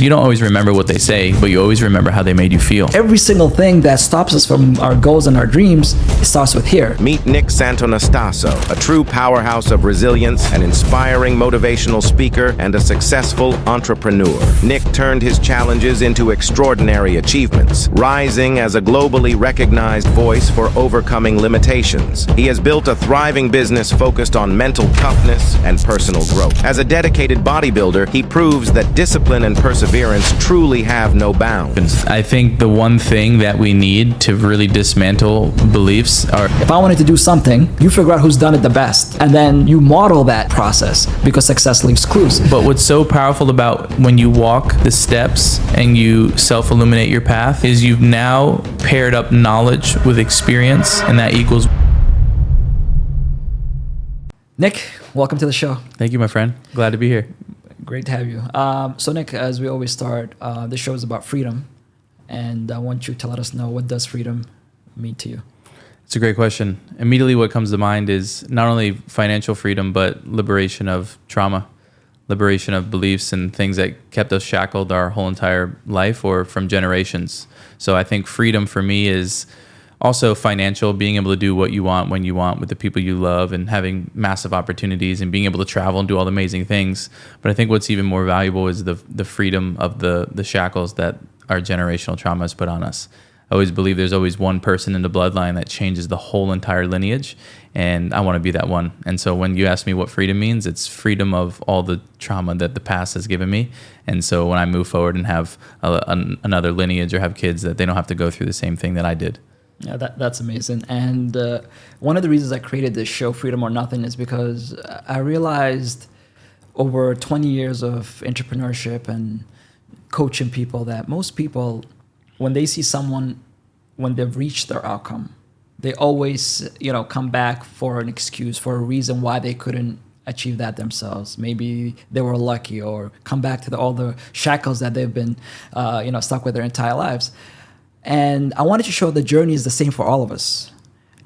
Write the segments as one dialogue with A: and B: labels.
A: You don't always remember what they say, but you always remember how they made you feel.
B: Every single thing that stops us from our goals and our dreams, it starts with here.
C: Meet Nick Santonastasso, a true powerhouse of resilience, an inspiring motivational speaker, and a successful entrepreneur. Nick turned his challenges into extraordinary achievements, rising as a globally recognized voice for overcoming limitations. He has built a thriving business focused on mental toughness and personal growth. As a dedicated bodybuilder, he proves that discipline and perseverance truly have no bounds.
A: I think the one thing that we need to really dismantle beliefs are...
B: If I wanted to do something, you figure out who's done it the best, and then you model that process, because success leaves clues.
A: But what's so powerful about when you walk the steps and you self-illuminate your path is you've now paired up knowledge with experience, and that equals...
B: Nick, welcome to the show.
A: Thank you, my friend. Glad to be here.
B: Great to have you. So Nick, as we always start, this show is about freedom, and I want you to let us know, what does freedom mean to you?
A: It's a great question. Immediately what comes to mind is not only financial freedom, but liberation of trauma, liberation of beliefs and things that kept us shackled our whole entire life or from generations. So I think freedom for me is also financial, being able to do what you want when you want with the people you love, and having massive opportunities and being able to travel and do all the amazing things. But I think what's even more valuable is the freedom of the shackles that our generational trauma has put on us. I always believe there's always one person in the bloodline that changes the whole entire lineage, and I want to be that one. And so when you ask me what freedom means, it's freedom of all the trauma that the past has given me. And so when I move forward and have another lineage or have kids, that they don't have to go through the same thing that I did.
B: Yeah, that's amazing. And one of the reasons I created this show, Freedom or Nothing, is because I realized over 20 years of entrepreneurship and coaching people that most people, when they see someone, when they've reached their outcome, they always, come back for an excuse, for a reason why they couldn't achieve that themselves. Maybe they were lucky, or come back to all the shackles that they've been, stuck with their entire lives. And I wanted to show the journey is the same for all of us.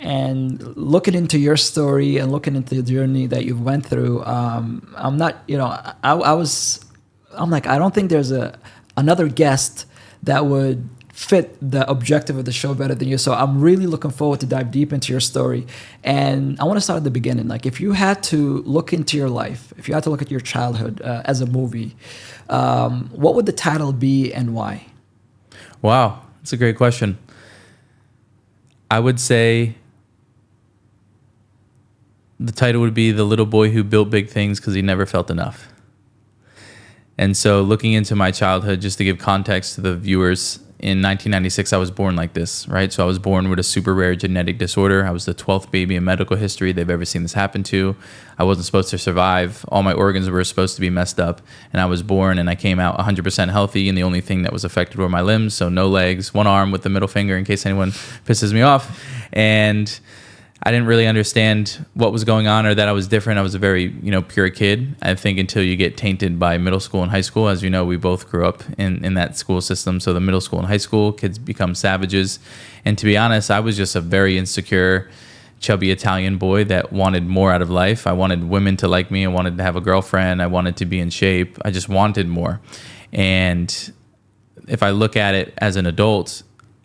B: And looking into your story and looking into the journey that you've went through, I'm not, I'm like, I don't think there's another guest that would fit the objective of the show better than you. So I'm really looking forward to dive deep into your story. And I want to start at the beginning. Like, if you had to look into your life, if you had to look at your childhood as a movie, what would the title be and why?
A: Wow. That's a great question. I would say the title would be The Little Boy Who Built Big Things Because He Never Felt Enough. And so looking into my childhood, just to give context to the viewers, in 1996, I was born like this, right? So I was born with a super rare genetic disorder. I was the 12th baby in medical history they've ever seen this happen to. I wasn't supposed to survive. All my organs were supposed to be messed up. And I was born and I came out 100% healthy. And the only thing that was affected were my limbs. So no legs, one arm with the middle finger in case anyone pisses me off. And I didn't really understand what was going on or that I was different. I was a very, pure kid. I think until you get tainted by middle school and high school. As you know, we both grew up in that school system. So the middle school and high school, kids become savages. And to be honest, I was just a very insecure, chubby Italian boy that wanted more out of life. I wanted women to like me. I wanted to have a girlfriend. I wanted to be in shape. I just wanted more. And if I look at it as an adult,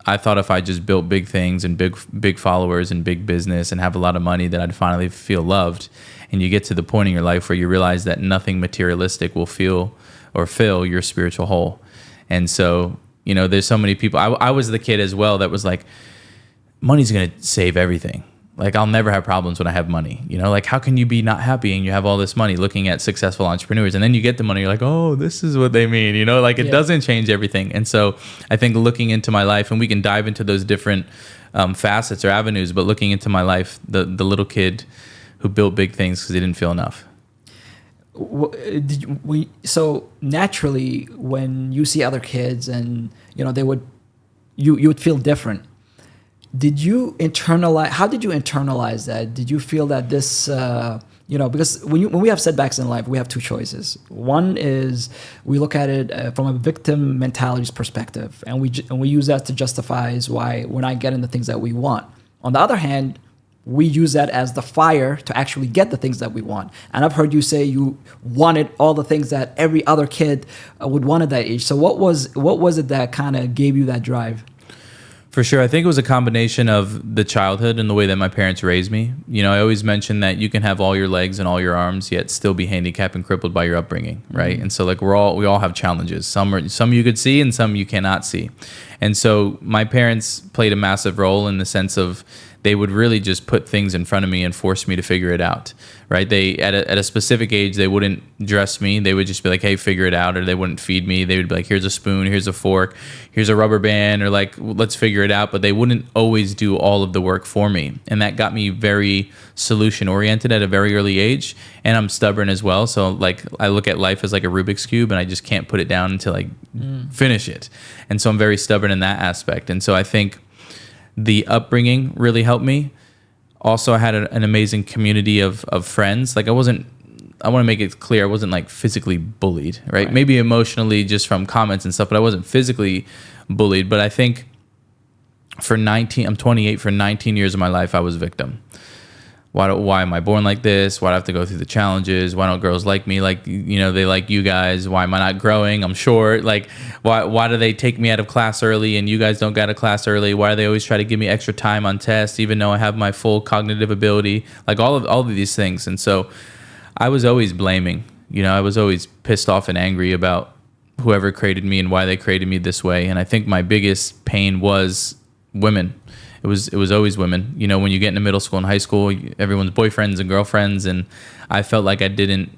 A: I thought if I just built big things and big followers and big business and have a lot of money, that I'd finally feel loved. And you get to the point in your life where you realize that nothing materialistic will feel or fill your spiritual hole. And so, there's so many people. I was the kid as well that was like, money's going to save everything. Like, I'll never have problems when I have money. Like, how can you be not happy and you have all this money? Looking at successful entrepreneurs, and then you get the money, you're like, oh, this is what they mean. It doesn't change everything. And so I think looking into my life, and we can dive into those different facets or avenues, but looking into my life, the little kid who built big things because he didn't feel enough.
B: So naturally, when you see other kids and, you would feel different. How did you internalize that? Did you feel that this, because when we have setbacks in life, we have two choices. One is we look at it from a victim mentality's perspective, and we use that to justify why we're not getting the things that we want. On the other hand, we use that as the fire to actually get the things that we want. And I've heard you say you wanted all the things that every other kid would want at that age. So what was it that kind of gave you that drive?
A: For sure. I think it was a combination of the childhood and the way that my parents raised me. You know, I always mention that you can have all your legs and all your arms, yet still be handicapped and crippled by your upbringing, right? Mm-hmm. And so like we all have challenges. Some you could see and some you cannot see. And so my parents played a massive role in the sense of they would really just put things in front of me and force me to figure it out, right? They at a specific age, they wouldn't dress me. They would just be like, hey, figure it out. Or they wouldn't feed me. They would be like, here's a spoon, here's a fork, here's a rubber band, or like, let's figure it out. But they wouldn't always do all of the work for me. And that got me very solution oriented at a very early age. And I'm stubborn as well. So like I look at life as like a Rubik's Cube and I just can't put it down until I finish it. And so I'm very stubborn in that aspect. And so I think the upbringing really helped me. Also, I had an amazing community of friends. Like I want to make it clear, I wasn't like physically bullied, right? Maybe emotionally just from comments and stuff, but I wasn't physically bullied. But I think I'm 28, for 19 years of my life, I was a victim. Why am I born like this? Why do I have to go through the challenges? Why don't girls like me like, you know, they like you guys? Why am I not growing? I'm short. Like, why do they take me out of class early and you guys don't get out of class early? Why do they always try to give me extra time on tests, even though I have my full cognitive ability? Like all of these things. And so I was always blaming, you know, I was always pissed off and angry about whoever created me and why they created me this way. And I think my biggest pain was women. It was always women. You know, when you get into middle school and high school, everyone's boyfriends and girlfriends, and I felt like I didn't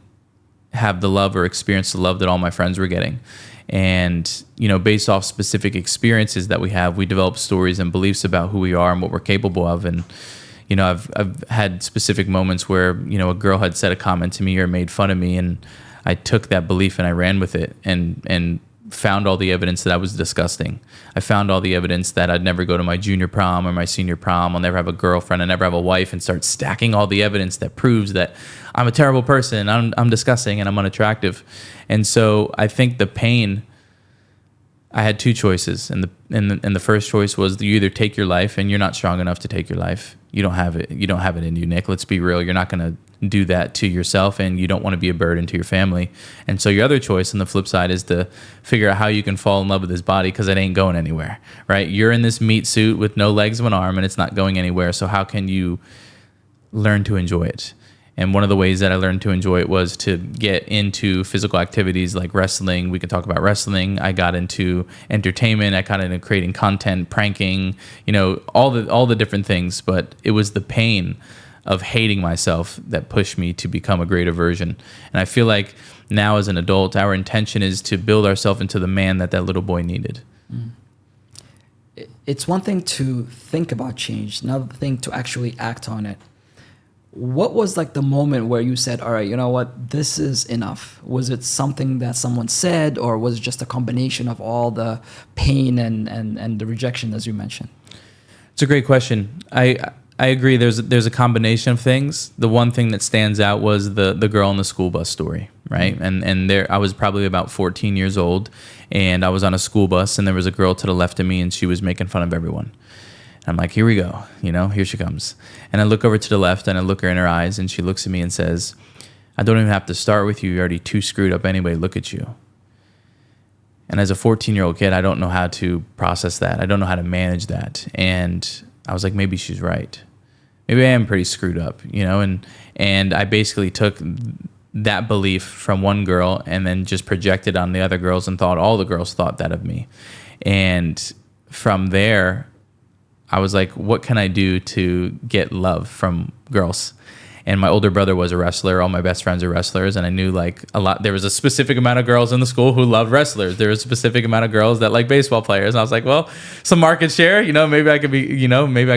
A: have the love or experience the love that all my friends were getting. And, you know, based off specific experiences that we have, we develop stories and beliefs about who we are and what we're capable of. And, you know, I've had specific moments where, you know, a girl had said a comment to me or made fun of me, and I took that belief and I ran with it and found all the evidence that I was disgusting. I found all the evidence that I'd never go to my junior prom or my senior prom. I'll never have a girlfriend. I never have a wife, and start stacking all the evidence that proves that I'm a terrible person. I'm disgusting and I'm unattractive. And so I think the pain, I had two choices. And the first choice was you either take your life, and you're not strong enough to take your life. You don't have it. You don't have it in you, Nick. Let's be real. You're not going to do that to yourself, and you don't want to be a burden to your family. And so your other choice on the flip side is to figure out how you can fall in love with this body, because it ain't going anywhere, right? You're in this meat suit with no legs of an arm, and it's not going anywhere. So how can you learn to enjoy it? And one of the ways that I learned to enjoy it was to get into physical activities like wrestling. We could talk about wrestling. I got into entertainment. I got into creating content, pranking, you know, all the different things. But it was the pain of hating myself that pushed me to become a greater version. And I feel like now as an adult, our intention is to build ourselves into the man that little boy needed.
B: It's one thing to think about change, another thing to actually act on it. What was like the moment where you said, all right, you know what, this is enough? Was it something that someone said, or was it just a combination of all the pain and the rejection, as you mentioned?
A: It's a great question. I agree. There's a combination of things. The one thing that stands out was the girl in the school bus story, right? And there I was probably about 14 years old, and I was on a school bus, and there was a girl to the left of me, and she was making fun of everyone. I'm like, here we go, you know, here she comes. And I look over to the left, and I look her in her eyes, and she looks at me and says, I don't even have to start with you. You're already too screwed up anyway. Look at you. And as a 14-year-old kid, I don't know how to process that. I don't know how to manage that. And I was like, maybe she's right. Maybe I am pretty screwed up, you know, and I basically took that belief from one girl and then just projected on the other girls and thought all the girls thought that of me. And from there, I was like, what can I do to get love from girls? And my older brother was a wrestler. All my best friends are wrestlers. And I knew like a lot, there was a specific amount of girls in the school who loved wrestlers. There was a specific amount of girls that like baseball players. And I was like, well, some market share, you know, maybe I could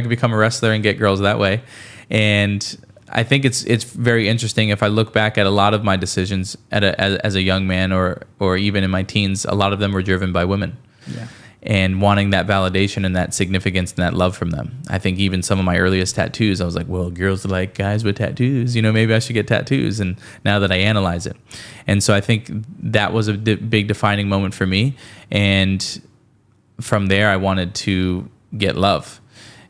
A: become a wrestler and get girls that way. And I think it's very interesting. If I look back at a lot of my decisions as a young man or even in my teens, a lot of them were driven by women. Yeah. And wanting that validation and that significance and that love from them. I think even some of my earliest tattoos, I was like, well, girls like guys with tattoos, you know, maybe I should get tattoos. And now that I analyze it. And so I think that was a big defining moment for me. And from there, I wanted to get love.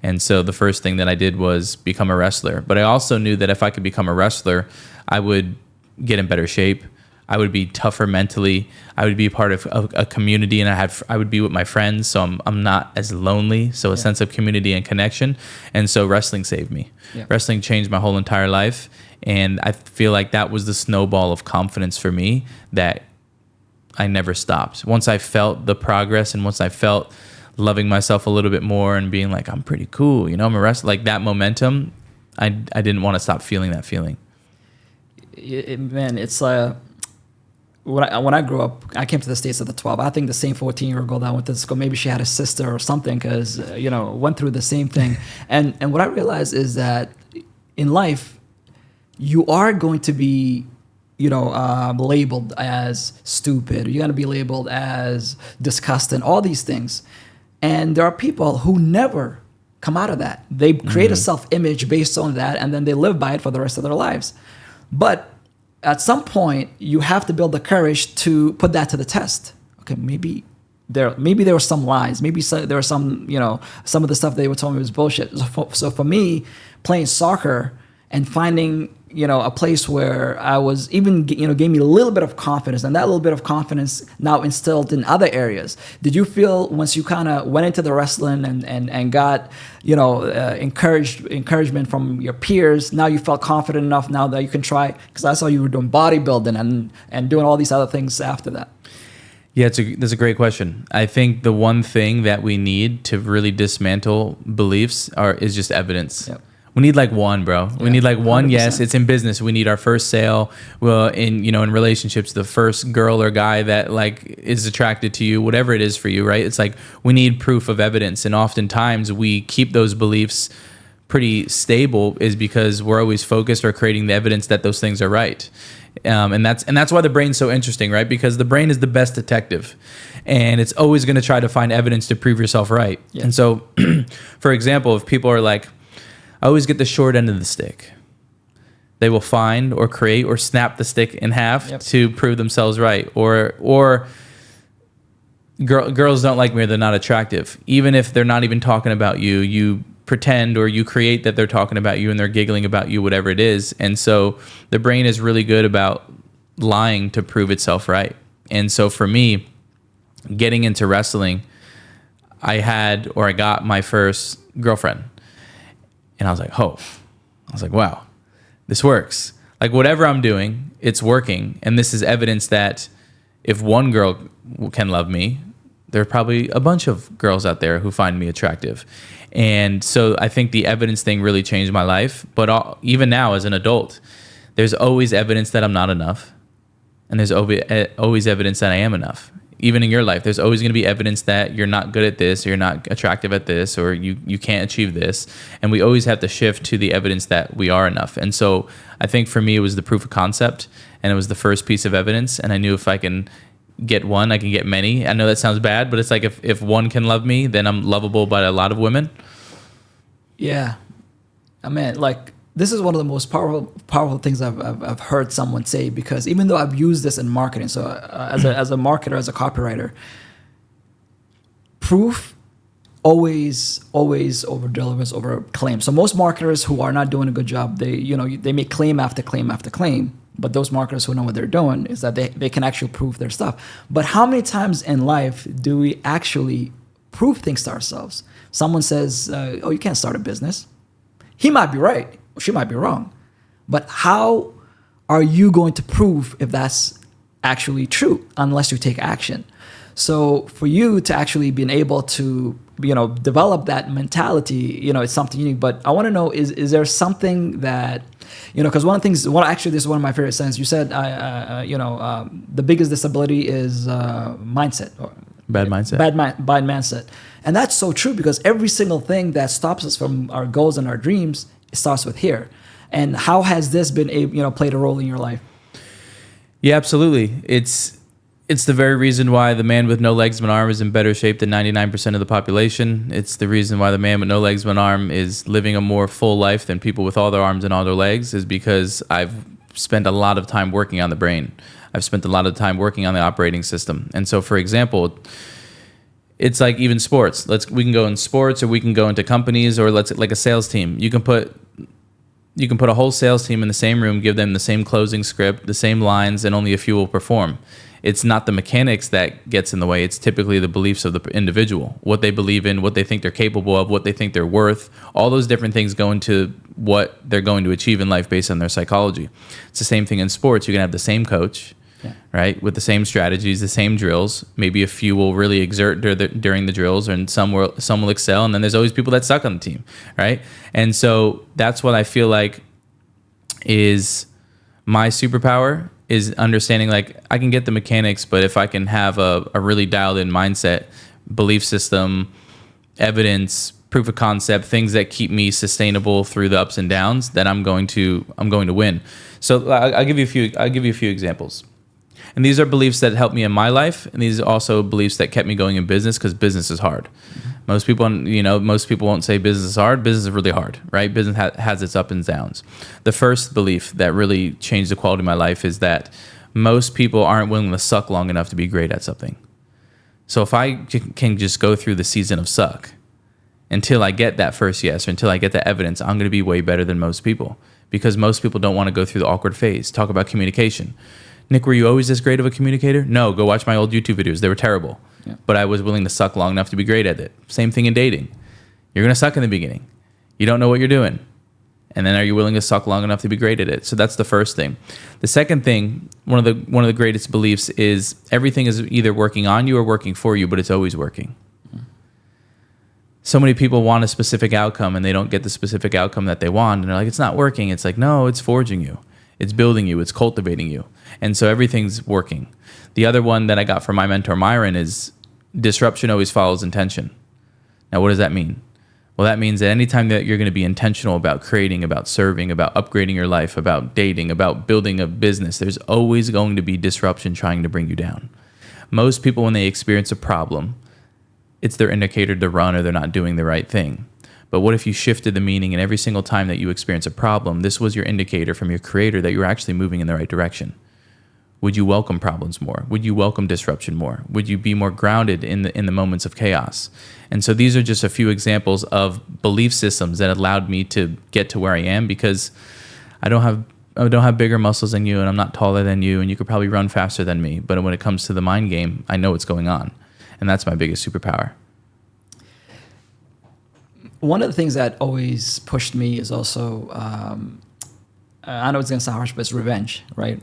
A: And so the first thing that I did was become a wrestler. But I also knew that if I could become a wrestler, I would get in better shape. I would be tougher mentally. I would be part of a community, and I would be with my friends, so I'm not as lonely. So a sense of community and connection. And so wrestling saved me. Yeah. Wrestling changed my whole entire life, and I feel like that was the snowball of confidence for me that I never stopped. Once I felt the progress, and once I felt loving myself a little bit more and being like, I'm pretty cool, you know, I'm a wrestler, like that momentum, I didn't want to stop feeling that feeling.
B: Man, it's when I grew up, I came to the States at the 12. I think the same 14-year-old girl that went to school, maybe she had a sister or something, because went through the same thing. And what I realized is that in life, you are going to be labeled as stupid. You're going to be labeled as disgusting. All these things, and there are people who never come out of that. They create a self-image based on that, and then they live by it for the rest of their lives. But at some point, you have to build the courage to put that to the test. Okay, maybe there were some lies. Maybe there were some of the stuff they were telling me was bullshit. So for me, playing soccer and finding a place where I was even gave me a little bit of confidence, and that little bit of confidence now instilled in other areas. Did you feel once you kind of went into the wrestling and got encouragement from your peers, now you felt confident enough now that you can try? Because I saw you were doing bodybuilding and doing all these other things after that.
A: Yeah, that's a great question. I think the one thing that we need to really dismantle beliefs is just evidence. Yep. We need like one, bro. We need like one. 100%. Yes, it's in business. We need our first sale. Well, in relationships, the first girl or guy that like is attracted to you, whatever it is for you, right? It's like we need proof of evidence, and oftentimes we keep those beliefs pretty stable is because we're always focused or creating the evidence that those things are right. And that's why the brain's so interesting, right? Because the brain is the best detective, and it's always going to try to find evidence to prove yourself right. Yeah. And so, for example, if people are like, I always get the short end of the stick, they will find or create or snap the stick in half to prove themselves right. Or girls don't like me or they're not attractive. Even if they're not even talking about you, you pretend or you create that they're talking about you and they're giggling about you, whatever it is. And so the brain is really good about lying to prove itself right. And so for me, getting into wrestling, I got my first girlfriend. And I was like, wow, this works. Like whatever I'm doing, it's working. And this is evidence that if one girl can love me, there are probably a bunch of girls out there who find me attractive. And so I think the evidence thing really changed my life. But even now as an adult, there's always evidence that I'm not enough. And there's always evidence that I am enough. Even in your life, there's always going to be evidence that you're not good at this, or you're not attractive at this, or you can't achieve this. And we always have to shift to the evidence that we are enough. And so I think for me, it was the proof of concept, and it was the first piece of evidence. And I knew if I can get one, I can get many. I know that sounds bad, but it's like if one can love me, then I'm lovable by a lot of women.
B: Yeah. I mean, like, this is one of the most powerful things I've heard someone say, because even though I've used this in marketing, so as a marketer, as a copywriter, proof always over delivers over claim. So most marketers who are not doing a good job, they make claim after claim after claim. But those marketers who know what they're doing is that they can actually prove their stuff. But how many times in life do we actually prove things to ourselves? Someone says, "Oh, you can't start a business." He might be right. She might be wrong. But how are you going to prove if that's actually true unless you take action? So for you to actually being able to, develop that mentality, it's something unique. But I want to know, is there something that, because one of the things, this is one of my favorite sayings. You said, the biggest disability is mindset. Or
A: bad mindset.
B: Bad mindset. And that's so true, because every single thing that stops us from our goals and our dreams, it starts with here. And how has this been played a role in your life?
A: Yeah, absolutely. It's the very reason why the man with no legs but an arm is in better shape than 99% of the population. It's the reason why the man with no legs but an arm is living a more full life than people with all their arms and all their legs, is because I've spent a lot of time working on the brain. I've spent a lot of time working on the operating system. And so, for example, It's like even sports. We can go in sports, or we can go into companies, or like a sales team. You can put a whole sales team in the same room, give them the same closing script, the same lines, and only a few will perform. It's not the mechanics that gets in the way. It's typically the beliefs of the individual, what they believe in, what they think they're capable of, what they think they're worth. All those different things go into what they're going to achieve in life based on their psychology. It's the same thing in sports. You can have the same coach, right, with the same strategies, the same drills. Maybe a few will really exert during the drills, and some will excel. And then there's always people that suck on the team, right? And so that's what I feel like is my superpower, is understanding, like, I can get the mechanics, but if I can have a really dialed in mindset, belief system, evidence, proof of concept, things that keep me sustainable through the ups and downs, then I'm going to win. So I'll give you a few examples. And these are beliefs that helped me in my life, and these are also beliefs that kept me going in business, because business is hard. Most people won't say business is hard. Business is really hard, right? Business has its ups and downs. The first belief that really changed the quality of my life is that most people aren't willing to suck long enough to be great at something. So if I can just go through the season of suck until I get that first yes, or until I get the evidence, I'm going to be way better than most people, because most people don't want to go through the awkward phase. Talk about communication. Nick, were you always this great of a communicator? No, go watch my old YouTube videos. They were terrible. Yeah. But I was willing to suck long enough to be great at it. Same thing in dating. You're going to suck in the beginning. You don't know what you're doing. And then are you willing to suck long enough to be great at it? So that's the first thing. The second thing, one of the greatest beliefs is everything is either working on you or working for you, but it's always working. So many people want a specific outcome and they don't get the specific outcome that they want. And they're like, it's not working. It's like, no, it's forging you. It's building you. It's cultivating you. And so everything's working. The other one that I got from my mentor, Myron, is disruption always follows intention. Now, what does that mean? Well, that means that anytime that you're going to be intentional about creating, about serving, about upgrading your life, about dating, about building a business, there's always going to be disruption trying to bring you down. Most people, when they experience a problem, it's their indicator to run, or they're not doing the right thing. But what if you shifted the meaning, and every single time that you experience a problem, this was your indicator from your creator that you were actually moving in the right direction? Would you welcome problems more? Would you welcome disruption more? Would you be more grounded in the moments of chaos? And so these are just a few examples of belief systems that allowed me to get to where I am, because I don't have bigger muscles than you, and I'm not taller than you, and you could probably run faster than me. But when it comes to the mind game, I know what's going on. And that's my biggest superpower.
B: One of the things that always pushed me is also, I know it's going to sound harsh, but it's revenge, right?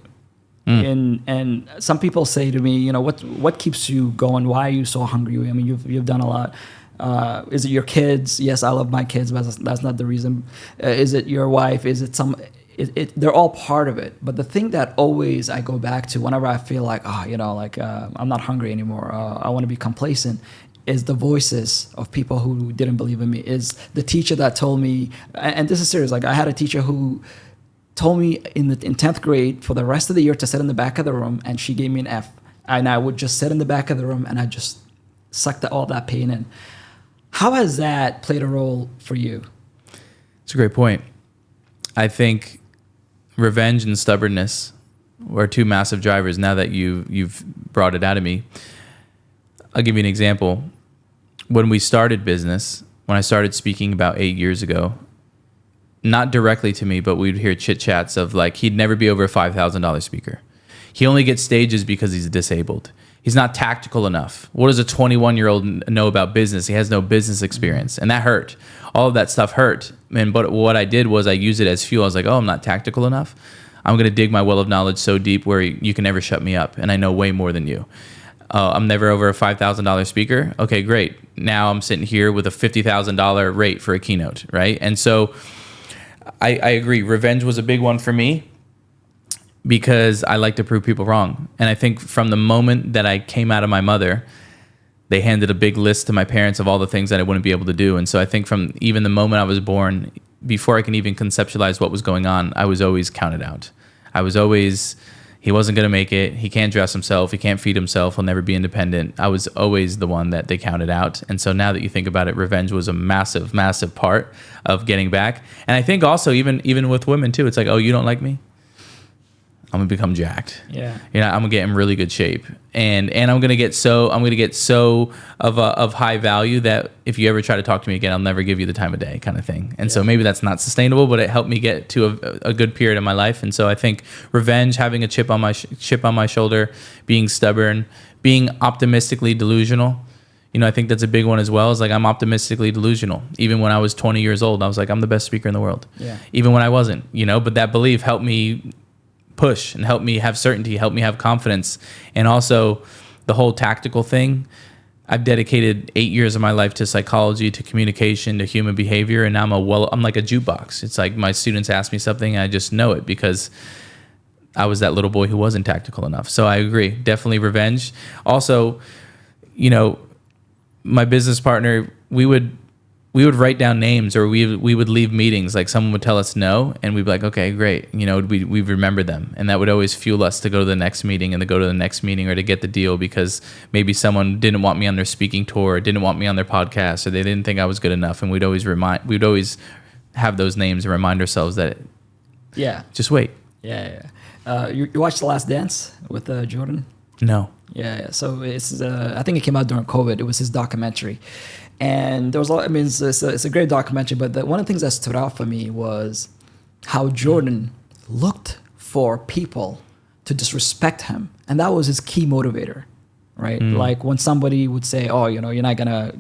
B: And some people say to me, what keeps you going? Why are you so hungry? I mean, you've done a lot. Is it your kids? Yes, I love my kids, but that's not the reason. Is it your wife? Is it they're all part of it. But the thing that always I go back to whenever I feel like, I'm not hungry anymore, I want to be complacent, is the voices of people who didn't believe in me, is the teacher that told me, and this is serious, like I had a teacher who told me in 10th grade for the rest of the year to sit in the back of the room, and she gave me an F. And I would just sit in the back of the room and I just sucked all that pain in. How has that played a role for you?
A: It's a great point. I think revenge and stubbornness are two massive drivers. Now that you've brought it out of me, I'll give you an example. When we started business, when I started speaking about 8 years ago, not directly to me, but we'd hear chit chats of like, he'd never be over a $5,000 speaker. He only gets stages because he's disabled. He's not tactical enough. What does a 21-year-old know about business? He has no business experience. And that hurt. All of that stuff hurt. But what I did was I used it as fuel. I was like, I'm not tactical enough. I'm going to dig my well of knowledge so deep where you can never shut me up. And I know way more than you. I'm never over a $5,000 speaker. Okay, great. Now I'm sitting here with a $50,000 rate for a keynote, right? And so I agree. Revenge was a big one for me because I like to prove people wrong. And I think from the moment that I came out of my mother, they handed a big list to my parents of all the things that I wouldn't be able to do. And so I think from even the moment I was born, before I can even conceptualize what was going on, I was always counted out. I was always, he wasn't going to make it. He can't dress himself. He can't feed himself. He'll never be independent. I was always the one that they counted out. And so now that you think about it, revenge was a massive, massive part of getting back. And I think also even with women too, it's like, oh, you don't like me? I'm gonna become jacked.
B: Yeah.
A: You know, I'm gonna get in really good shape, and I'm gonna get so of high value that if you ever try to talk to me again, I'll never give you the time of day, kind of thing. And so maybe that's not sustainable, but it helped me get to a good period of my life. And so I think revenge, having a chip on my shoulder, being stubborn, being optimistically delusional. You know, I think that's a big one as well. Is like I'm optimistically delusional. Even when I was 20 years old, I was like, I'm the best speaker in the world.
B: Yeah.
A: Even when I wasn't, you know, but that belief helped me push and help me have certainty, help me have confidence. And also the whole tactical thing. I've dedicated 8 years of my life to psychology, to communication, to human behavior. And now I'm like a jukebox. It's like my students ask me something and I just know it because I was that little boy who wasn't tactical enough. So I agree. Definitely revenge. Also, you know, my business partner, we would write down names, or we would leave meetings. Like someone would tell us no, and we'd be like, okay, great. You know, we remember them, and that would always fuel us to go to the next meeting and to go to the next meeting or to get the deal because maybe someone didn't want me on their speaking tour, or didn't want me on their podcast, or they didn't think I was good enough. And we'd always have those names and remind ourselves that, just wait.
B: Yeah. You watched The Last Dance with Jordan?
A: No.
B: Yeah. So it's I think it came out during COVID. It was his documentary, and there was a lot. I mean, it's a great documentary. But one of the things that stood out for me was how Jordan looked for people to disrespect him, and that was his key motivator, right? Like when somebody would say, "Oh, you know, you're not gonna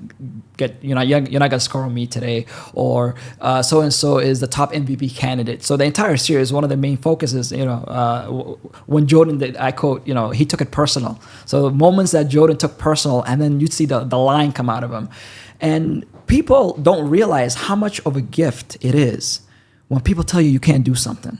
B: score on me today," or so and so is the top MVP candidate. So the entire series, one of the main focuses, you know, when Jordan did, I quote, you know, he took it personal. So the moments that Jordan took personal, and then you'd see the line come out of him, and people don't realize how much of a gift it is when people tell you can't do something.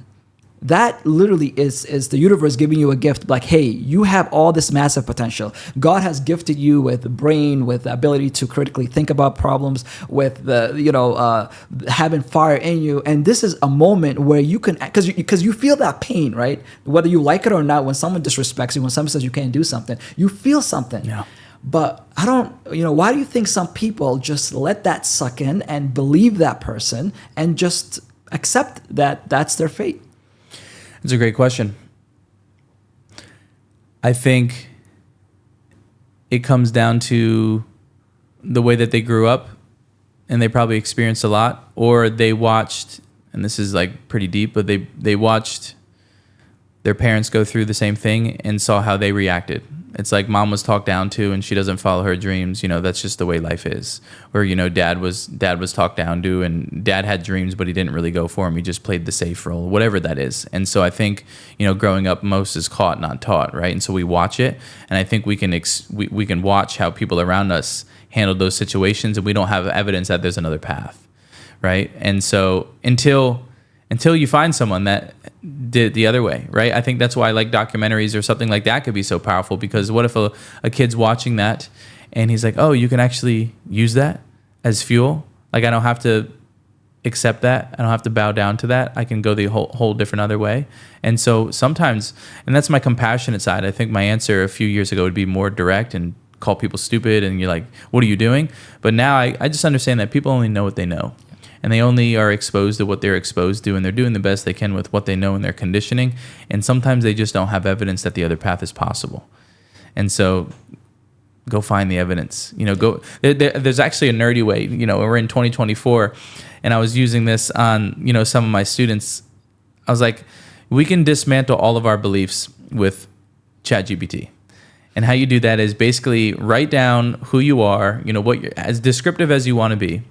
B: That literally is the universe giving you a gift, like, hey, you have all this massive potential. God has gifted you with the brain, with the ability to critically think about problems, with the, you know, having fire in you. And this is a moment where you can, because you feel that pain, right? Whether you like it or not, when someone disrespects you, when someone says you can't do something, you feel something.
A: Yeah.
B: But why do you think some people just let that suck in and believe that person and just accept that that's their fate?
A: It's a great question. I think it comes down to the way that they grew up, and they probably experienced a lot, or they watched, and this is like pretty deep, but they watched their parents go through the same thing and saw how they reacted. It's like mom was talked down to and she doesn't follow her dreams. You know, that's just the way life is. Or, you know, dad was talked down to, and dad had dreams, but he didn't really go for them. He just played the safe role, whatever that is. And so I think, you know, growing up, most is caught, not taught, right? And so we watch it, and I think we can watch how people around us handle those situations, and we don't have evidence that there's another path, right? And so until you find someone that did it the other way, right? I think that's why like documentaries or something like that could be so powerful, because what if a kid's watching that and he's like, oh, you can actually use that as fuel? Like, I don't have to accept that. I don't have to bow down to that. I can go the whole different other way. And so sometimes, and that's my compassionate side. I think my answer a few years ago would be more direct and call people stupid and you're like, what are you doing? But now I just understand that people only know what they know. And they only are exposed to what they're exposed to, and they're doing the best they can with what they know in their conditioning. And sometimes they just don't have evidence that the other path is possible. And so go find the evidence. You know, there's actually a nerdy way. You know, we're in 2024, and I was using this on, you know, some of my students. I was like, we can dismantle all of our beliefs with ChatGPT. And how you do that is basically write down who you are, you know, what you're, as descriptive as you want to be,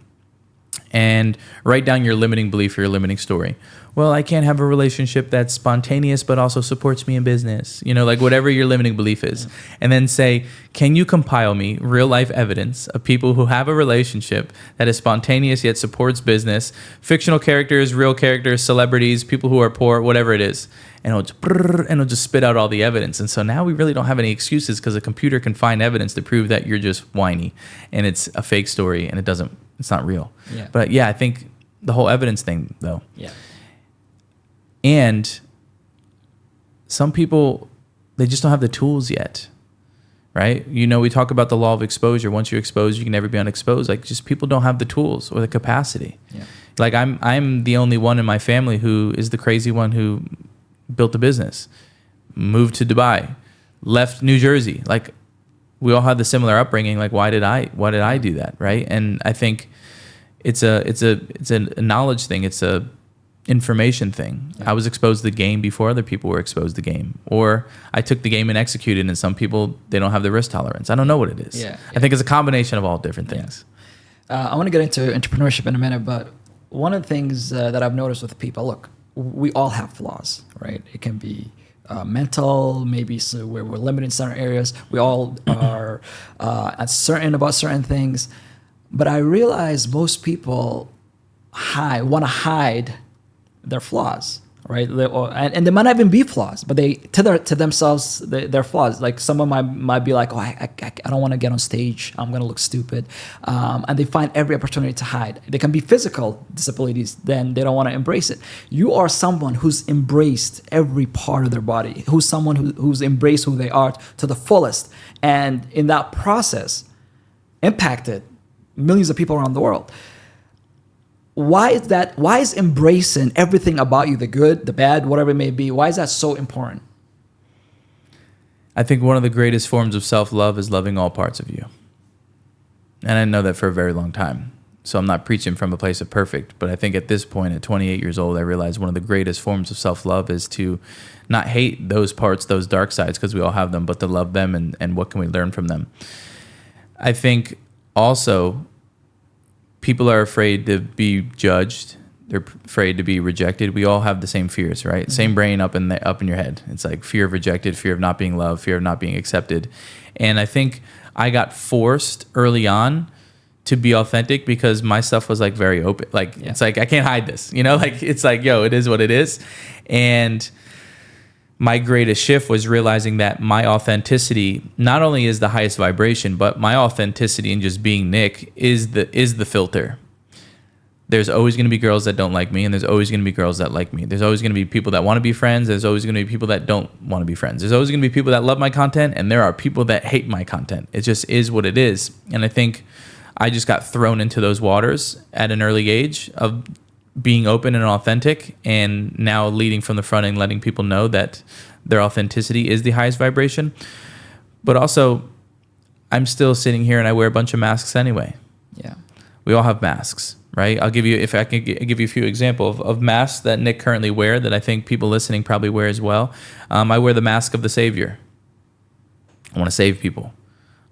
A: and write down your limiting belief or your limiting story. Well, I can't have a relationship that's spontaneous but also supports me in business. You know, like whatever your limiting belief is. Yeah. And then say, can you compile me real life evidence of people who have a relationship that is spontaneous yet supports business, fictional characters, real characters, celebrities, people who are poor, whatever it is. And it'll just spit out all the evidence. And so now we really don't have any excuses, because a computer can find evidence to prove that you're just whiny and it's a fake story and it's not real.
B: Yeah.
A: But yeah, I think the whole evidence thing though.
B: Yeah.
A: And some people, they just don't have the tools yet, right? You know, we talk about the law of exposure. Once you're exposed, you can never be unexposed. Like, just people don't have the tools or the capacity.
B: Yeah.
A: Like I'm the only one in my family who is the crazy one who built a business. moved to Dubai, left New Jersey. Like, we all had the similar upbringing. Like, why did I do that, right? And I think it's a knowledge thing. It's a information thing. I was exposed to the game before other people were exposed to the game, or I took the game and executed. And some people, they don't have the risk tolerance. I don't know what it is. I think it's a combination of all different things.
B: I want to get into entrepreneurship in a minute, but one of the things that I've noticed with people, look, we all have flaws, right? It can be mental, maybe where we're limited in certain areas. We all are uncertain about certain things. But I realize most people want to hide their flaws, right? And they might not even be flaws, but they to themselves they're flaws. Like someone might be like, oh, I don't want to get on stage. I'm gonna look stupid, and they find every opportunity to hide. They can be physical disabilities, then they don't want to embrace it. You are someone who's embraced every part of their body, who's someone who's embraced who they are to the fullest, and in that process, impacted millions of people around the world. Why is that? Why is embracing everything about you, the good, the bad, whatever it may be, why is that so important?
A: I think one of the greatest forms of self-love is loving all parts of you. And I know that for a very long time. So I'm not preaching from a place of perfect, but I think at this point, at 28 years old, I realized one of the greatest forms of self-love is to not hate those parts, those dark sides, because we all have them, but to love them and what can we learn from them. I think also, people are afraid to be judged. They're afraid to be rejected. We all have the same fears, right? Mm-hmm. Same brain up in your head. It's like fear of rejected, fear of not being loved, fear of not being accepted. And I think I got forced early on to be authentic because my stuff was like very open. Like, It's like, I can't hide this, like it's like, yo, it is what it is. And my greatest shift was realizing that my authenticity not only is the highest vibration, but my authenticity and just being Nick is the filter. There's always going to be girls that don't like me, and there's always going to be girls that like me. There's always going to be people that want to be friends. There's always going to be people that don't want to be friends. There's always going to be people that love my content, and there are people that hate my content. It just is what it is. And I think I just got thrown into those waters at an early age of being open and authentic, and now leading from the front and letting people know that their authenticity is the highest vibration. But also, I'm still sitting here and I wear a bunch of masks anyway.
B: Yeah.
A: We all have masks, right? I'll give you, if I can give you a few examples of masks that Nick currently wear that I think people listening probably wear as well. I wear the mask of the savior. I want to save people.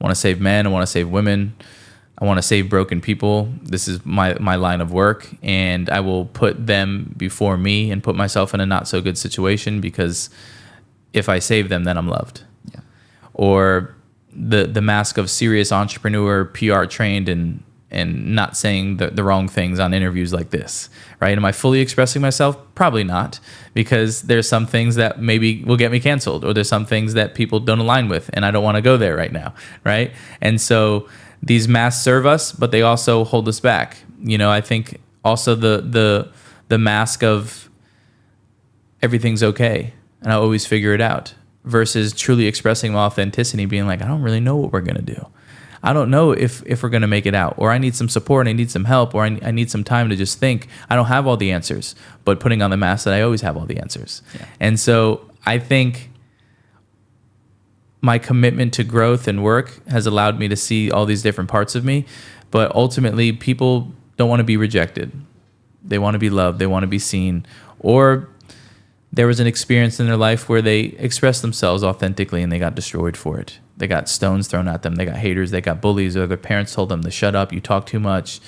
A: I want to save men. I want to save women. I want to save broken people. This is my line of work, and I will put them before me and put myself in a not so good situation, because if I save them, then I'm loved.
B: Yeah.
A: Or the mask of serious entrepreneur, PR trained, and not saying the wrong things on interviews like this, right? Am I fully expressing myself? Probably not, because there's some things that maybe will get me canceled, or there's some things that people don't align with, and I don't want to go there right now, right? And so these masks serve us, but they also hold us back. I think also the mask of everything's okay and I always figure it out, versus truly expressing my authenticity, being like, I don't really know what we're going to do. I don't know if we're going to make it out, or I need some support, and I need some help, or I need some time to just think. I don't have all the answers, but putting on the mask that I always have all the answers. Yeah. And so I think my commitment to growth and work has allowed me to see all these different parts of me. But ultimately, people don't want to be rejected. They want to be loved. They want to be seen. Or there was an experience in their life where they expressed themselves authentically and they got destroyed for it. They got stones thrown at them. They got haters. They got bullies, or their parents told them to shut up. You talk too much.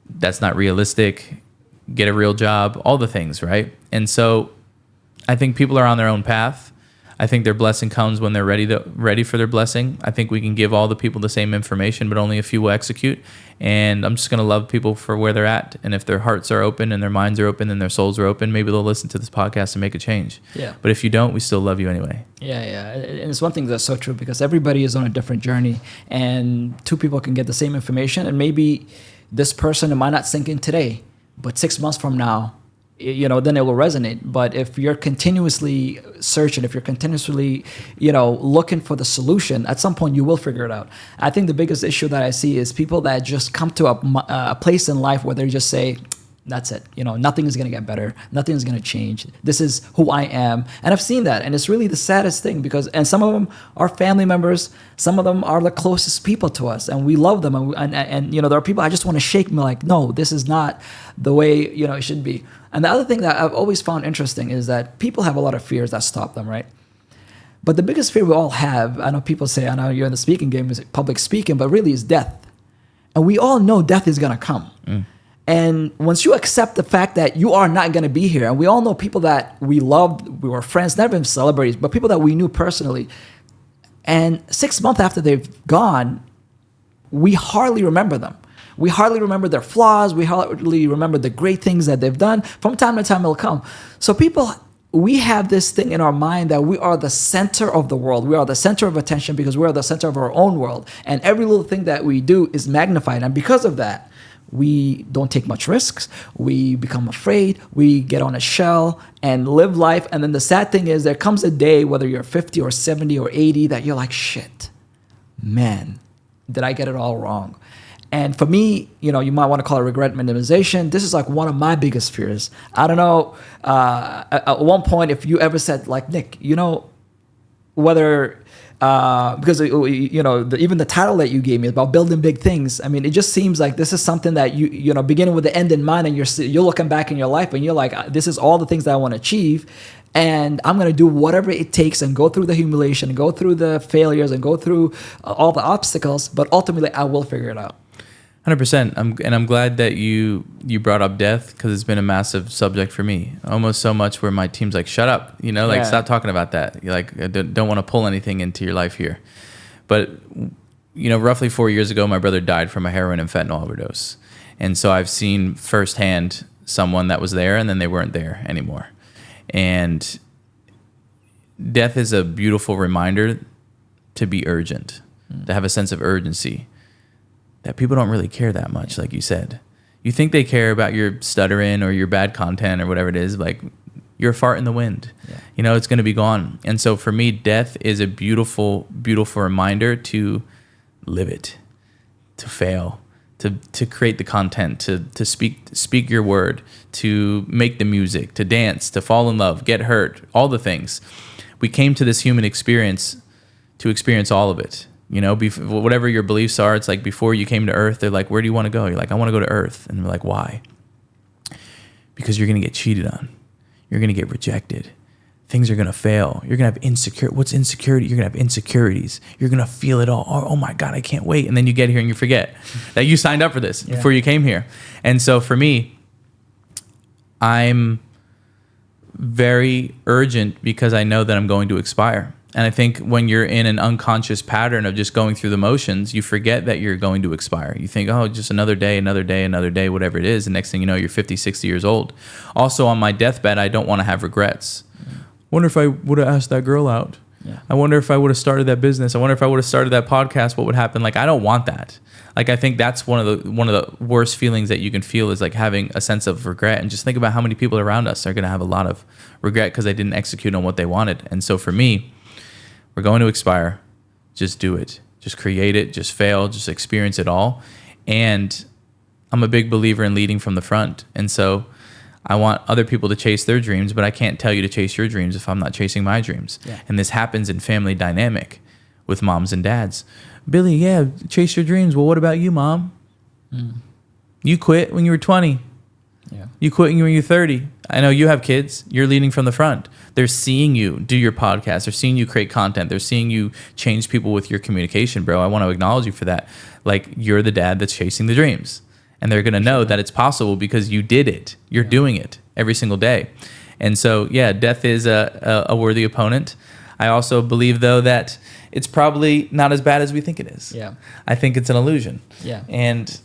A: That's not realistic. Get a real job. All the things, right? And so I think people are on their own path. I think their blessing comes when they're ready for their blessing. I think we can give all the people the same information, but only a few will execute. And I'm just going to love people for where they're at. And if their hearts are open and their minds are open and their souls are open, maybe they'll listen to this podcast and make a change.
B: Yeah.
A: But if you don't, we still love you anyway.
B: Yeah. And it's one thing that's so true, because everybody is on a different journey, and two people can get the same information, and maybe this person, it might not sink in today, but 6 months from now, then it will resonate. But if you're continuously searching, if you're continuously, looking for the solution, at some point you will figure it out. I think the biggest issue that I see is people that just come to a place in life where they just say, That's it. Nothing is going to get better. Nothing is going to change. This is who I am. And I've seen that. And it's really the saddest thing and some of them are family members. Some of them are the closest people to us and we love them. And there are people I just want to shake me like, no, this is not the way, it should be. And the other thing that I've always found interesting is that people have a lot of fears that stop them, right? But the biggest fear we all have, I know people say, I know you're in the speaking game, is public speaking, but really is death. And we all know death is going to come. And once you accept the fact that you are not going to be here, and we all know people that we loved, we were friends, not even celebrities, but people that we knew personally, and 6 months after they've gone, we hardly remember them. We hardly remember their flaws. We hardly remember the great things that they've done. From time to time, it'll come. So we have this thing in our mind that we are the center of the world. We are the center of attention because we are the center of our own world. And every little thing that we do is magnified. And because of that, we don't take much risks. We become afraid. We get on a shell and live life. And then the sad thing is there comes a day, whether you're 50 or 70 or 80, that you're like, shit, man, did I get it all wrong? And for me, you might want to call it regret minimization. This is like one of my biggest fears. I don't know, at one point, if you ever said like, Nick, whether, because, even the title that you gave me about building big things, I mean, it just seems like this is something that beginning with the end in mind, and you're looking back in your life and you're like, this is all the things that I want to achieve. And I'm going to do whatever it takes and go through the humiliation, and go through the failures and go through all the obstacles. But ultimately, I will figure it out.
A: 100%. I'm glad that you brought up death because it's been a massive subject for me. Almost so much where my team's like, shut up, stop talking about that. You're like, I don't want to pull anything into your life here. But, roughly 4 years ago, my brother died from a heroin and fentanyl overdose. And so I've seen firsthand someone that was there and then they weren't there anymore. And death is a beautiful reminder to be urgent, to have a sense of urgency. That people don't really care that much, like you said. You think they care about your stuttering or your bad content or whatever it is, like you're a fart in the wind. Yeah. It's going to be gone. And so for me, death is a beautiful, beautiful reminder to live it, to fail, to create the content, to speak your word, to make the music, to dance, to fall in love, get hurt, all the things. We came to this human experience to experience all of it. Whatever your beliefs are, it's like before you came to Earth, they're like, where do you want to go? You're like, I want to go to Earth. And we're like, why? Because you're going to get cheated on. You're going to get rejected. Things are going to fail. You're going to have What's insecurity? You're going to have insecurities. You're going to feel it all. Oh my God, I can't wait. And then you get here and you forget that you signed up for this before you came here. And so for me, I'm very urgent because I know that I'm going to expire. And I think when you're in an unconscious pattern of just going through the motions, you forget that you're going to expire. You think, oh, just another day, whatever it is. And next thing you know, you're 50, 60 years old. Also, on my deathbed, I don't want to have regrets. Wonder if I would have asked that girl out. Yeah. I wonder if I would have started that business. I wonder if I would have started that podcast, what would happen? Like, I don't want that. Like, I think that's one of the worst feelings that you can feel is like having a sense of regret. And just think about how many people around us are going to have a lot of regret because they didn't execute on what they wanted. And so for me, we're going to expire. Just do it. Just create it. Just fail. Just experience it all. And I'm a big believer in leading from the front. And so I want other people to chase their dreams, but I can't tell you to chase your dreams if I'm not chasing my dreams. Yeah. And this happens in family dynamic with moms and dads. Billy, yeah, chase your dreams. Well, what about you, Mom? You quit when you were 20. Yeah. You quit when you were 30. I know you have kids. You're leading from the front. They're seeing you do your podcast. They're seeing you create content. They're seeing you change people with your communication, bro. I want to acknowledge you for that. Like, you're the dad that's chasing the dreams. And they're going to know that it's possible because you did it. You're doing it every single day. And so, yeah, death is a worthy opponent. I also believe, though, that it's probably not as bad as we think it is. Yeah. I think it's an illusion. Yeah. And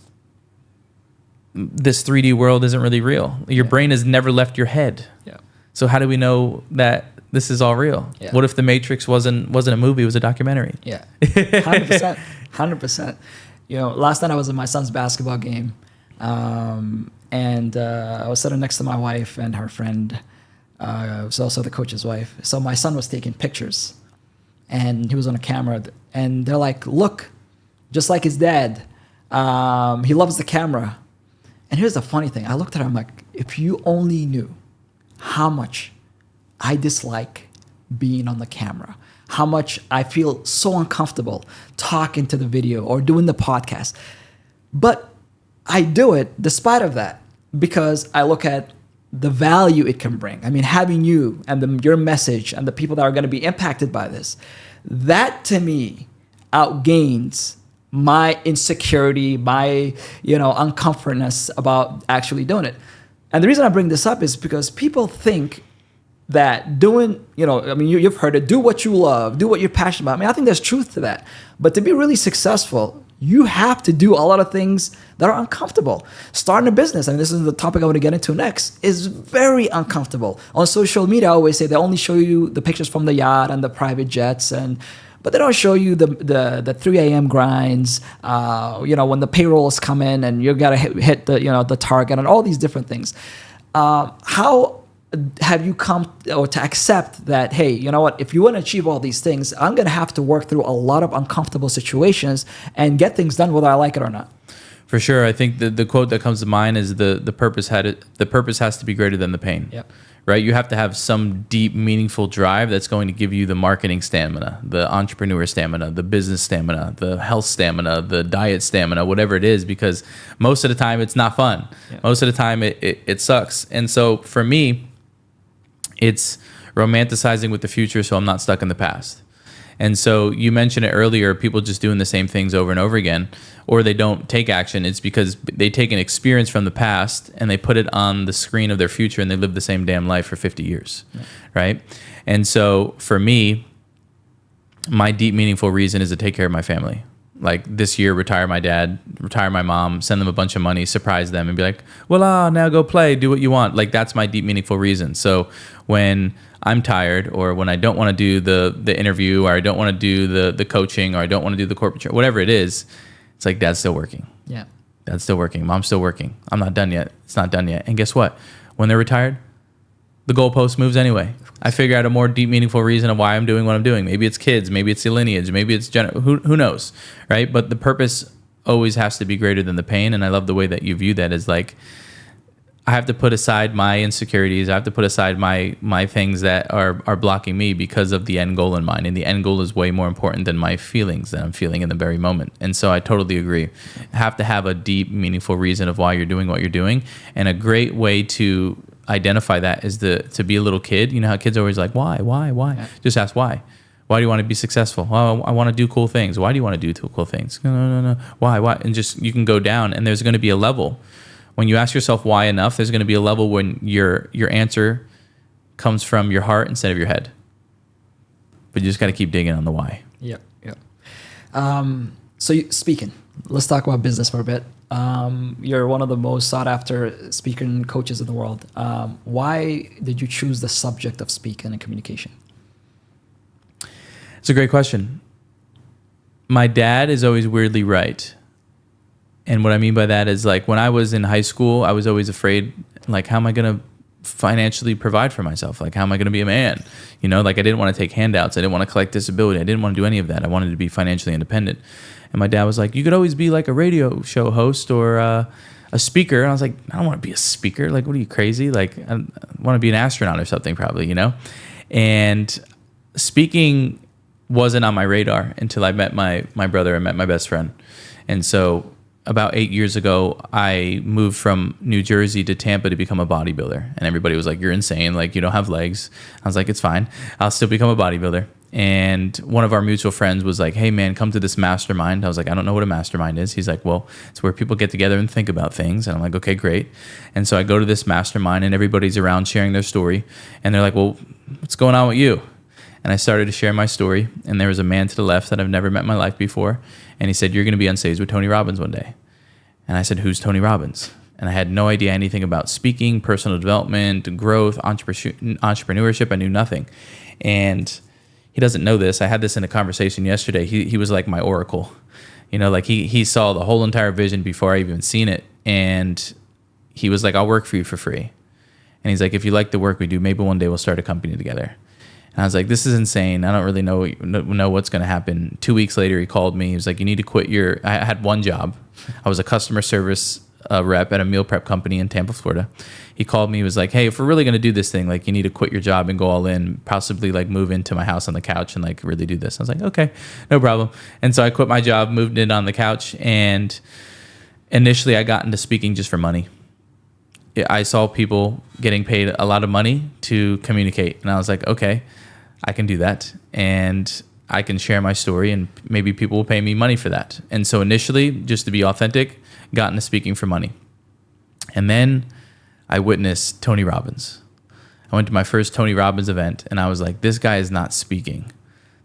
A: this 3D world isn't really real. Your brain has never left your head. Yeah. So how do we know that this is all real? Yeah. What if The Matrix wasn't a movie, it was a documentary? Yeah.
B: 100%. 100%. Last night I was in my son's basketball game, and I was sitting next to my wife and her friend, was also the coach's wife. So my son was taking pictures, and he was on a camera, and they're like, look, just like his dad, he loves the camera. And here's the funny thing. I looked at her, I'm like, if you only knew how much I dislike being on the camera, how much I feel so uncomfortable talking to the video or doing the podcast. But I do it despite of that because I look at the value it can bring. I mean, having you and your message and the people that are going to be impacted by this, that to me outgains my insecurity, my, uncomfortness about actually doing it. And the reason I bring this up is because people think that doing, you've heard it, do what you love, do what you're passionate about. I mean, I think there's truth to that. But to be really successful, you have to do a lot of things that are uncomfortable. Starting a business, and this is the topic I want to get into next, is very uncomfortable. On social media, I always say they only show you the pictures from the yacht and the private jets, but they don't show you the 3 a.m. grinds, when the payrolls come in and you got to hit the target and all these different things. How have you come or to accept that, hey, you know what, if you want to achieve all these things, I'm going to have to work through a lot of uncomfortable situations and get things done whether I like it or not?
A: For sure. I think the quote that comes to mind is the purpose has to be greater than the pain.
B: Yep.
A: Right? You have to have some deep, meaningful drive that's going to give you the marketing stamina, the entrepreneur stamina, the business stamina, the health stamina, the diet stamina, whatever it is, because most of the time it's not fun. Yeah. Most of the time it sucks. And so for me, it's romanticizing with the future so I'm not stuck in the past. And so you mentioned it earlier, people just doing the same things over and over again, or they don't take action. It's because they take an experience from the past and they put it on the screen of their future and they live the same damn life for 50 years, right? And so for me, my deep, meaningful reason is to take care of my family. Like this year, retire my dad, retire my mom, send them a bunch of money, surprise them and be like, voila, now go play, do what you want. Like that's my deep, meaningful reason. So when I'm tired or when I don't want to do the interview or I don't want to do the coaching or I don't want to do the corporate, whatever it is, it's like dad's still working.
B: Yeah.
A: Dad's still working. Mom's still working. I'm not done yet. It's not done yet. And guess what? When they're retired, the goalpost moves anyway. I figure out a more deep, meaningful reason of why I'm doing what I'm doing. Maybe it's kids. Maybe it's the lineage. Maybe it's who knows, right? But the purpose always has to be greater than the pain. And I love the way that you view that as like, I have to put aside my insecurities. I have to put aside my things that are blocking me because of the end goal in mind. And the end goal is way more important than my feelings that I'm feeling in the very moment. And so I totally agree. You have to have a deep, meaningful reason of why you're doing what you're doing. And a great way to identify that is to be a little kid. You know how kids are always like, why? Yeah. Just ask why. Why do you want to be successful? Well, I want to do cool things. Why do you want to do cool things? No. Why? And just, you can go down and there's going to be a level. When you ask yourself why enough, there's going to be a level when your answer comes from your heart instead of your head. But you just got to keep digging on the why.
B: Yep. Speaking, let's talk about business for a bit. You're one of the most sought after speaking coaches in the world. Why did you choose the subject of speaking and communication?
A: It's a great question. My dad is always weirdly right. And what I mean by that is like when I was in high school, I was always afraid, like, how am I going to financially provide for myself? Like, how am I going to be a man? You know, like I didn't want to take handouts. I didn't want to collect disability. I didn't want to do any of that. I wanted to be financially independent. And my dad was like, you could always be like a radio show host or a speaker. And I was like, I don't want to be a speaker. Like, what are you, crazy? Like, I want to be an astronaut or something probably, you know? And speaking wasn't on my radar until I met my brother and met my best friend. And so about 8 years ago, I moved from New Jersey to Tampa to become a bodybuilder. And everybody was like, you're insane. Like, you don't have legs. I was like, it's fine. I'll still become a bodybuilder. And one of our mutual friends was like, hey, man, come to this mastermind. I was like, I don't know what a mastermind is. He's like, well, it's where people get together and think about things. And I'm like, okay, great. And so I go to this mastermind and everybody's around sharing their story. And they're like, well, what's going on with you? And I started to share my story. And there was a man to the left that I've never met in my life before. And he said, you're going to be on stage with Tony Robbins one day. And I said, who's Tony Robbins? And I had no idea anything about speaking, personal development, growth, entrepreneurship. I knew nothing. And he doesn't know this. I had this in a conversation yesterday. He was like my oracle. You know, like he saw the whole entire vision before I even seen it. And he was like, I'll work for you for free. And he's like, if you like the work we do, maybe one day we'll start a company together. And I was like, this is insane. I don't really know what's going to happen. 2 weeks later, he called me. He was like, you need to quit I had one job. I was a customer service rep at a meal prep company in Tampa, Florida. He called me. He was like, "Hey, if we're really going to do this thing, like, you need to quit your job and go all in, possibly like move into my house on the couch and like really do this." I was like, "Okay, no problem." And so I quit my job, moved in on the couch, and initially I got into speaking just for money. I saw people getting paid a lot of money to communicate, and I was like, "Okay, I can do that, and I can share my story, and maybe people will pay me money for that." And so initially, just to be authentic, got into speaking for money. And then I witnessed Tony Robbins. I went to my first Tony Robbins event, and I was like, this guy is not speaking.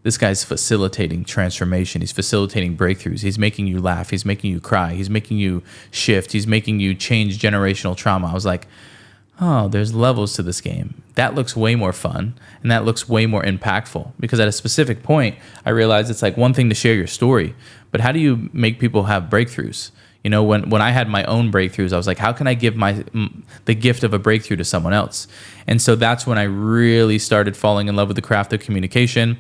A: This guy's facilitating transformation. He's facilitating breakthroughs. He's making you laugh. He's making you cry. He's making you shift. He's making you change generational trauma. I was like, oh, there's levels to this game. That looks way more fun, and that looks way more impactful, because at a specific point, I realized it's like one thing to share your story, but how do you make people have breakthroughs? You know, when I had my own breakthroughs, I was like, how can I give the gift of a breakthrough to someone else? And so that's when I really started falling in love with the craft of communication,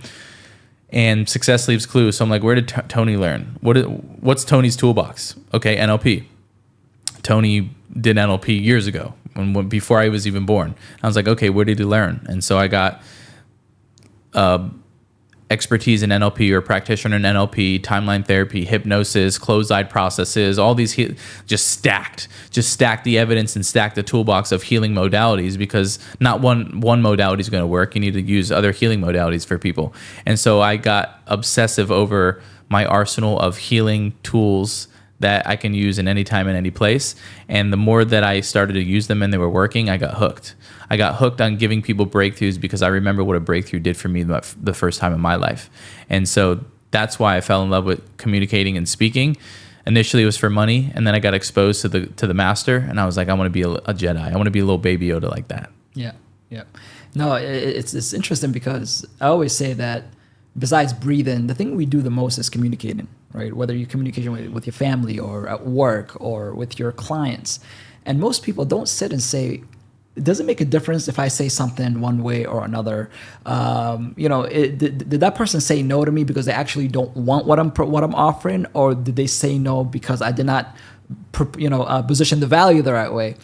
A: and success leaves clues. So I'm like, where did Tony learn? What's Tony's toolbox? Okay, NLP. Tony did NLP years ago, before I was even born. I was like, okay, where did he learn? And so I got expertise in NLP, or practitioner in NLP, timeline therapy, hypnosis, closed-eyed processes, all these just stacked the evidence and stacked the toolbox of healing modalities, because not one modality is going to work. You need to use other healing modalities for people. And so I got obsessive over my arsenal of healing tools that I can use in any time and any place. And the more that I started to use them and they were working, I got hooked. I got hooked on giving people breakthroughs, because I remember what a breakthrough did for me the first time in my life. And so that's why I fell in love with communicating and speaking. Initially it was for money, and then I got exposed to the master, and I was like, I want to be a Jedi. I want to be a little baby Yoda like that.
B: Yeah. No, it's interesting, because I always say that besides breathing, the thing we do the most is communicating, right? Whether you're communicating with your family or at work or with your clients. And most people don't sit and say, does it make a difference if I say something one way or another? Did that person say no to me because they actually don't want what I'm offering, or did they say no because I did not position the value the right way?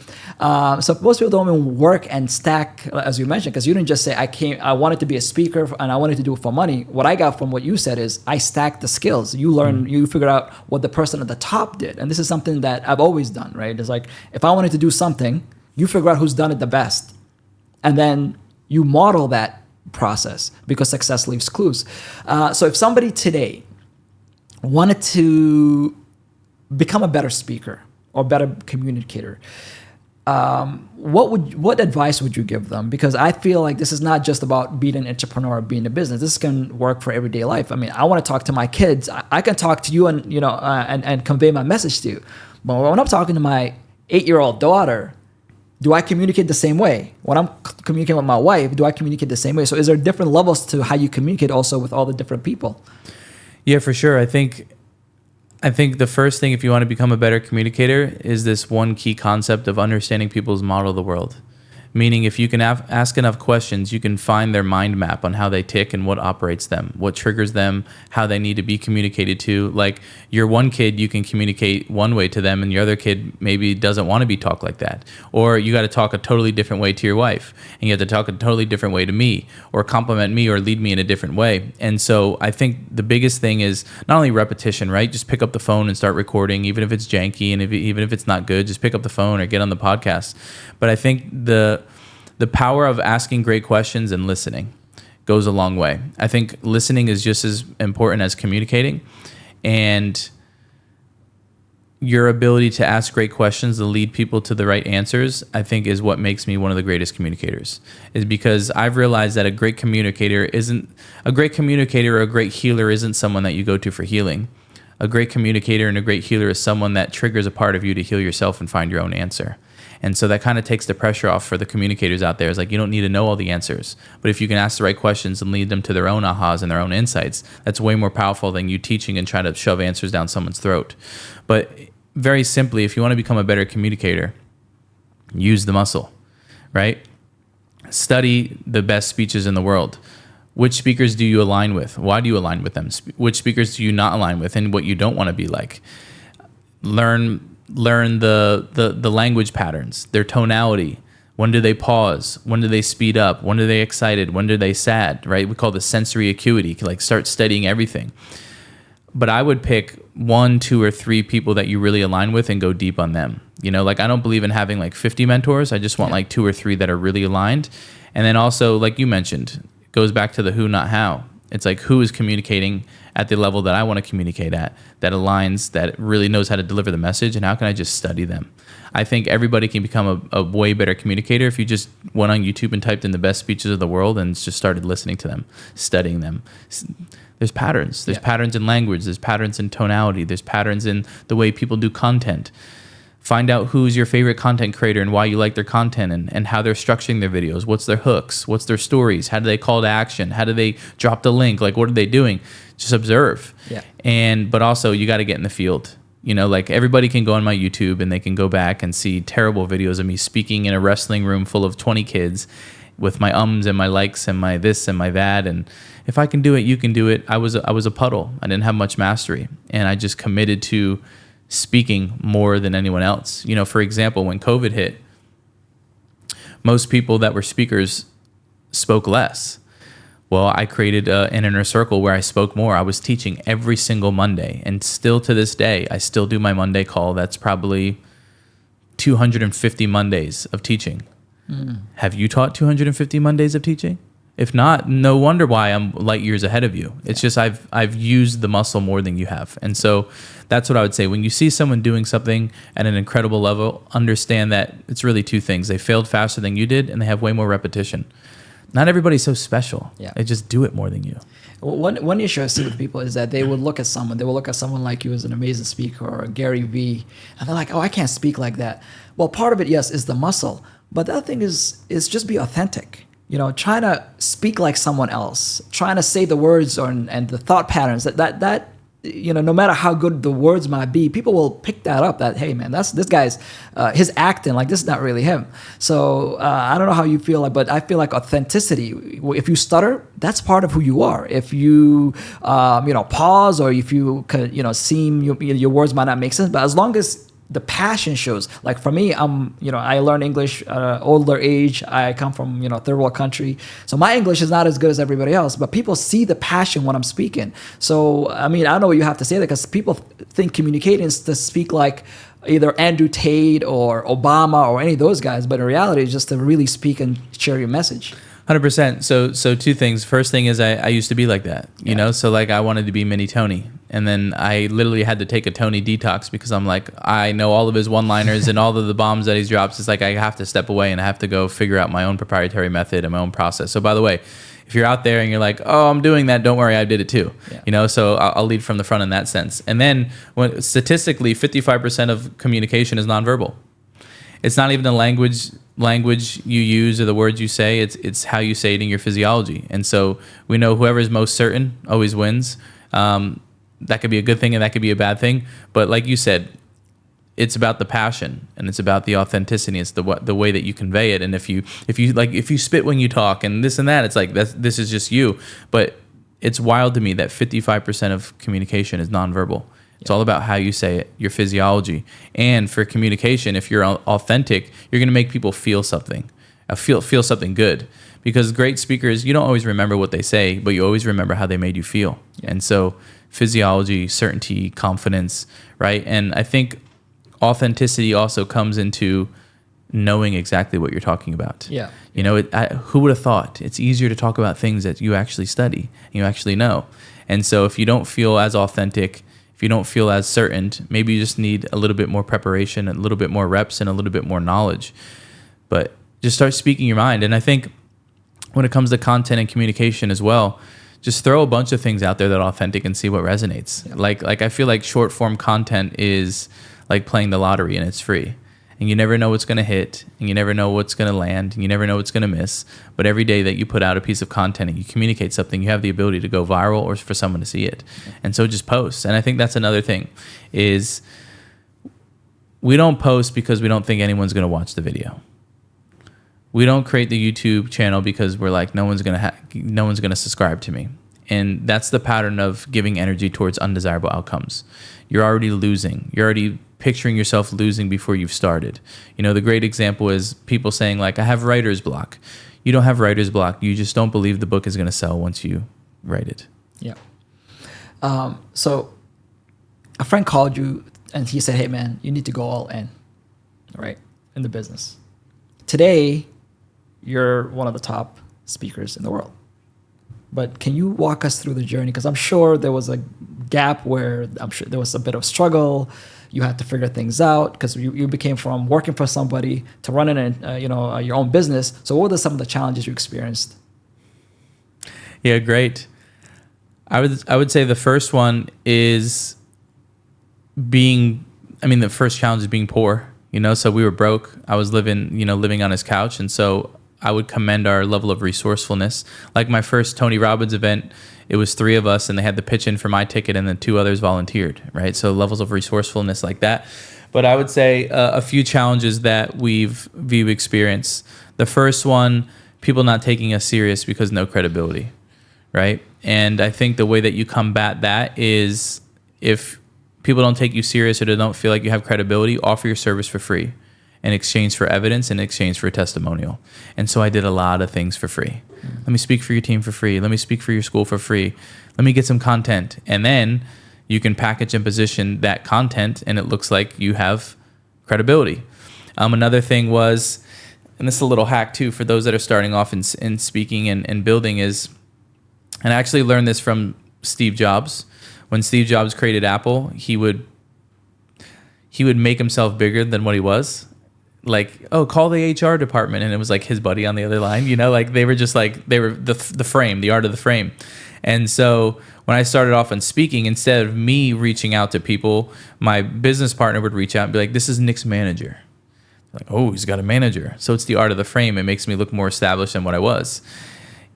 B: So most people don't even work and stack, as you mentioned, because you didn't just say I wanted to be a speaker and I wanted to do it for money. What I got from what you said is I stacked the skills. You learn, you figure out what the person at the top did, and this is something that I've always done. Right? It's like, if I wanted to do something, you figure out who's done it the best, and then you model that process, because success leaves clues. So if somebody today wanted to become a better speaker or better communicator, what advice would you give them? Because I feel like this is not just about being an entrepreneur or being a business. This can work for everyday life. I mean, I want to talk to my kids. I can talk to you and convey my message to you. But when I'm talking to my 8-year-old daughter, do I communicate the same way? When I'm communicating with my wife, do I communicate the same way? So is there different levels to how you communicate also with all the different people?
A: Yeah, for sure. I think the first thing, if you want to become a better communicator, is this one key concept of understanding people's model of the world. Meaning, if you can ask enough questions, you can find their mind map on how they tick and what operates them, what triggers them, how they need to be communicated to. Like, your one kid, you can communicate one way to them, and your other kid maybe doesn't want to be talked like that. Or you got to talk a totally different way to your wife, and you have to talk a totally different way to me, or compliment me, or lead me in a different way. And so I think the biggest thing is not only repetition, right? Just pick up the phone and start recording, even if it's janky, and even if it's not good, just pick up the phone or get on the podcast. But I think the power of asking great questions and listening goes a long way. I think listening is just as important as communicating, and your ability to ask great questions to lead people to the right answers, I think, is what makes me one of the greatest communicators. Is because I've realized that a great communicator or a great healer isn't someone that you go to for healing. A great communicator and a great healer is someone that triggers a part of you to heal yourself and find your own answer. And so that kind of takes the pressure off for the communicators out there. It's like, you don't need to know all the answers, but if you can ask the right questions and lead them to their own ahas and their own insights, that's way more powerful than you teaching and trying to shove answers down someone's throat. But very simply, if you want to become a better communicator, use the muscle, right? Study the best speeches in the world. Which speakers do you align with? Why do you align with them? Which speakers do you not align with, and what you don't want to be like? Learn learn the language patterns, their tonality. When do they pause? When do they speed up? When are they excited? When are they sad, right? We call this sensory acuity, like start studying everything. But I would pick 1, 2, or 3 people that you really align with and go deep on them. You know, like I don't believe in having like 50 mentors. I just want like 2 or 3 that are really aligned. And then also, like you mentioned, it goes back to the who, not how. It's like who is communicating at the level that I want to communicate at, that aligns, that really knows how to deliver the message, and how can I just study them? I think everybody can become a way better communicator if you just went on YouTube and typed in the best speeches of the world and just started listening to them, studying them. There's patterns. There's patterns in language. There's patterns in tonality. There's patterns in the way people do content. Find out who's your favorite content creator and why you like their content, and how they're structuring their videos. What's their hooks? What's their stories? How do they call to action? How do they drop the link? Like, what are they doing? Just observe. But also you got to get in the field. You know, like everybody can go on my YouTube and they can go back and see terrible videos of me speaking in a wrestling room full of 20 kids with my ums and my likes and my this and my that. And if I can do it, you can do it. I was a puddle. I didn't have much mastery, and I just committed to speaking more than anyone else. You know, for example, when COVID hit, most people that were speakers spoke less. Well, I created an inner circle where I spoke more. I was teaching every single Monday, and still to this day, I still do my Monday call. That's probably 250 Mondays of teaching. Have you taught 250 Mondays of teaching? If not, no wonder why I'm light years ahead of you. It's just I've used the muscle more than you have. And so that's what I would say. When you see someone doing something at an incredible level, understand that it's really 2 things. They failed faster than you did, and they have way more repetition. Not everybody's so special. They just do it more than you.
B: One issue I see with people is that they will look at someone like you as an amazing speaker, or Gary Vee, and they're like, oh, I can't speak like that. Well, part of it, yes, is the muscle. But the other thing is just be authentic. You know, trying to speak like someone else, trying to say the words and the thought patterns that you know, no matter how good the words might be, people will pick that up. That, hey man, this guy's his acting, like this is not really him. So I don't know how you feel like, but I feel like authenticity. If you stutter, that's part of who you are. If you pause, or if you seem your words might not make sense, but as long as the passion shows. Like for me, I learned English at an older age. I come from, third world country. So my English is not as good as everybody else, but people see the passion when I'm speaking. So, I mean, I don't know what you have to say there, because people think communicating is to speak like either Andrew Tate or Obama or any of those guys. But in reality, it's just to really speak and share your message.
A: 100%. So 2 things. First thing is I used to be like that, you know? So like I wanted to be mini Tony. And then I literally had to take a Tony detox, because I'm like, I know all of his one-liners and all of the bombs that he drops. It's like I have to step away and I have to go figure out my own proprietary method and my own process. So by the way, if you're out there and you're like, oh, I'm doing that, don't worry, I did it too. So I'll lead from the front in that sense. And then statistically, 55% of communication is nonverbal. It's not even the language you use or the words you say. It's how you say it in your physiology. And so we know whoever is most certain always wins. That could be a good thing and that could be a bad thing. But like you said, it's about the passion and it's about the authenticity. It's the way that you convey it. And if you spit when you talk and this and that, it's like this is just you. But it's wild to me that 55% of communication is nonverbal. It's all about how you say it, your physiology. And for communication, if you're authentic, you're going to make people feel something, feel something good. Because great speakers, you don't always remember what they say, but you always remember how they made you feel. And so physiology, certainty, confidence, right? And I think authenticity also comes into knowing exactly what you're talking about. Who would have thought? It's easier to talk about things that you actually study and you actually know. And so if you don't feel as authentic, if you don't feel as certain, maybe you just need a little bit more preparation, a little bit more reps, and a little bit more knowledge. But just start speaking your mind. And I think when it comes to content and communication as well, just throw a bunch of things out there that are authentic and see what resonates. Like I feel like short form content is like playing the lottery, and it's free. And you never know what's going to hit, and you never know what's going to land, and you never know what's going to miss. But every day that you put out a piece of content and you communicate something, you have the ability to go viral or for someone to see it. And so just post. And I think that's another thing is we don't post because we don't think anyone's going to watch the video. We don't create the YouTube channel because we're like, no one's going to subscribe to me. And that's the pattern of giving energy towards undesirable outcomes. You're already losing. You're already picturing yourself losing before you've started. You know, the great example is people saying like, I have writer's block. You don't have writer's block. You just don't believe the book is going to sell once you write it.
B: Yeah. So a friend called you and he said, hey man, you need to go all in, right, in the business. Today, you're one of the top speakers in the world. But can you walk us through the journey? Because I'm sure there was a gap where I'm sure there was a bit of struggle. You had to figure things out because you became from working for somebody to running your own business. So what were some of the challenges you experienced?
A: Yeah, great. I would say the first one is the first challenge is being poor. You know, so we were broke. I was living on his couch, and so I would commend our level of resourcefulness. Like my first Tony Robbins event, it was 3 of us and they had to pitch in for my ticket and then 2 others volunteered, right? So levels of resourcefulness like that. But I would say a few challenges that we've experienced. The first one, people not taking us serious because no credibility, right? And I think the way that you combat that is if people don't take you serious or they don't feel like you have credibility, offer your service for free in exchange for evidence, in exchange for a testimonial. And so I did a lot of things for free. Let me speak for your team for free. Let me speak for your school for free. Let me get some content. And then you can package and position that content and it looks like you have credibility. Another thing was, and this is a little hack too for those that are starting off in speaking and building is, and I actually learned this from Steve Jobs. When Steve Jobs created Apple, he would make himself bigger than what he was. Like, oh, call the HR department. And it was like his buddy on the other line, you know, like they were the frame, the art of the frame. And so when I started off on speaking, instead of me reaching out to people, my business partner would reach out and be like, this is Nick's manager. Like, oh, he's got a manager. So it's the art of the frame. It makes me look more established than what I was,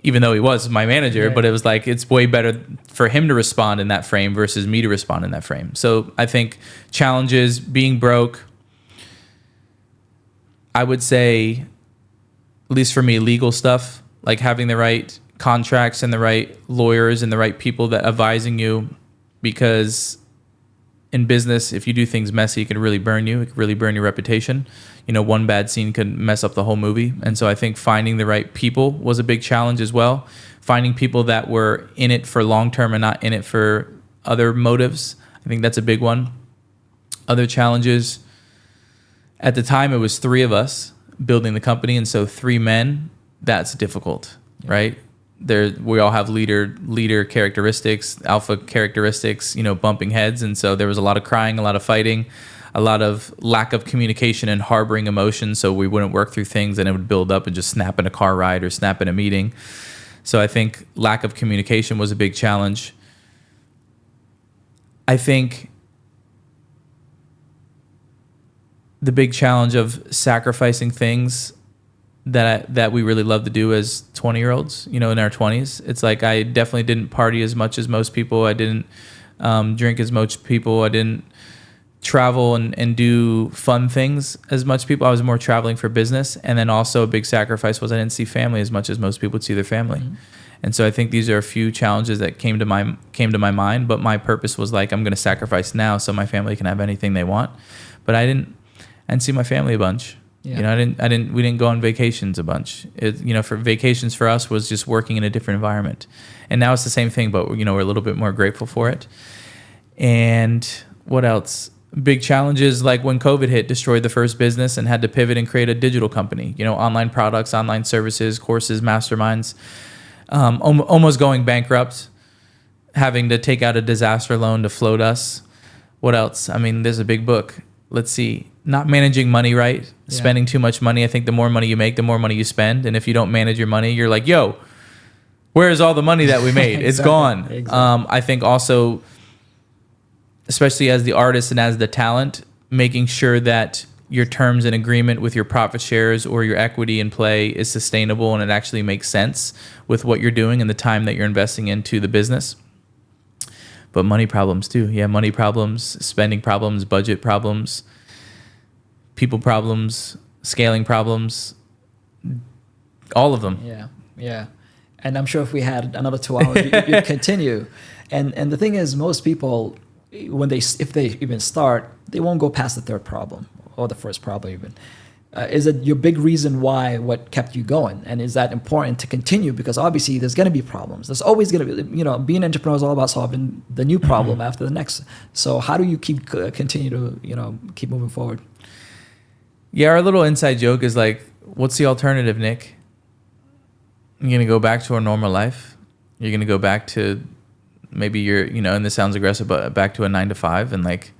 A: even though he was my manager. Yeah. But it was like, it's way better for him to respond in that frame versus me to respond in that frame. So I think challenges, being broke, I would say, at least for me, legal stuff, like having the right contracts and the right lawyers and the right people that advising you, because in business, if you do things messy, it could really burn you. It could really burn your reputation. You know, one bad scene could mess up the whole movie. And so I think finding the right people was a big challenge as well. Finding people that were in it for long term and not in it for other motives. I think that's a big one. Other challenges, at the time, it was 3 of us building the company, and so 3 men, that's difficult, right? We all have leader characteristics, alpha characteristics, you know, bumping heads, and so there was a lot of crying, a lot of fighting, a lot of lack of communication and harboring emotions, so we wouldn't work through things and it would build up and just snap in a car ride or snap in a meeting. So I think lack of communication was a big challenge. I think the big challenge of sacrificing things that we really love to do as 20-year-olds, you know, in our 20s. It's like I definitely didn't party as much as most people. I didn't drink as much people. I didn't travel and do fun things as much people. I was more traveling for business. And then also a big sacrifice was I didn't see family as much as most people would see their family. Mm-hmm. And so I think these are a few challenges that came to my mind. But my purpose was like, I'm going to sacrifice now so my family can have anything they want. But I didn't see my family a bunch. Yeah. You know, we didn't go on vacations a bunch. For vacations for us was just working in a different environment. And now it's the same thing, but, you know, we're a little bit more grateful for it. And what else? Big challenges like when COVID hit, destroyed the first business and had to pivot and create a digital company, you know, online products, online services, courses, masterminds, almost going bankrupt, having to take out a disaster loan to float us. What else? I mean, there's a big book. Let's see. Not managing money right, spending too much money. I think the more money you make, the more money you spend. And if you don't manage your money, you're like, yo, where's all the money that we made? It's gone. Exactly. I think also, especially as the artist and as the talent, making sure that your terms and agreement with your profit shares or your equity in play is sustainable and it actually makes sense with what you're doing and the time that you're investing into the business. But money problems too. Yeah, money problems, spending problems, budget problems, people problems, scaling problems, all of them.
B: Yeah. And I'm sure if we had another 2 hours, you'd continue. And the thing is, most people, if they even start, they won't go past the third problem or the first problem even. Is it your big reason why, what kept you going? And is that important to continue? Because obviously there's going to be problems. There's always going to be, being an entrepreneur is all about solving the new problem after the next. So how do you continue to, keep moving forward?
A: Yeah, our little inside joke is like, what's the alternative, Nick? You're going to go back to a normal life? You're going to go back to maybe and this sounds aggressive, but back to a 9 to 5 and like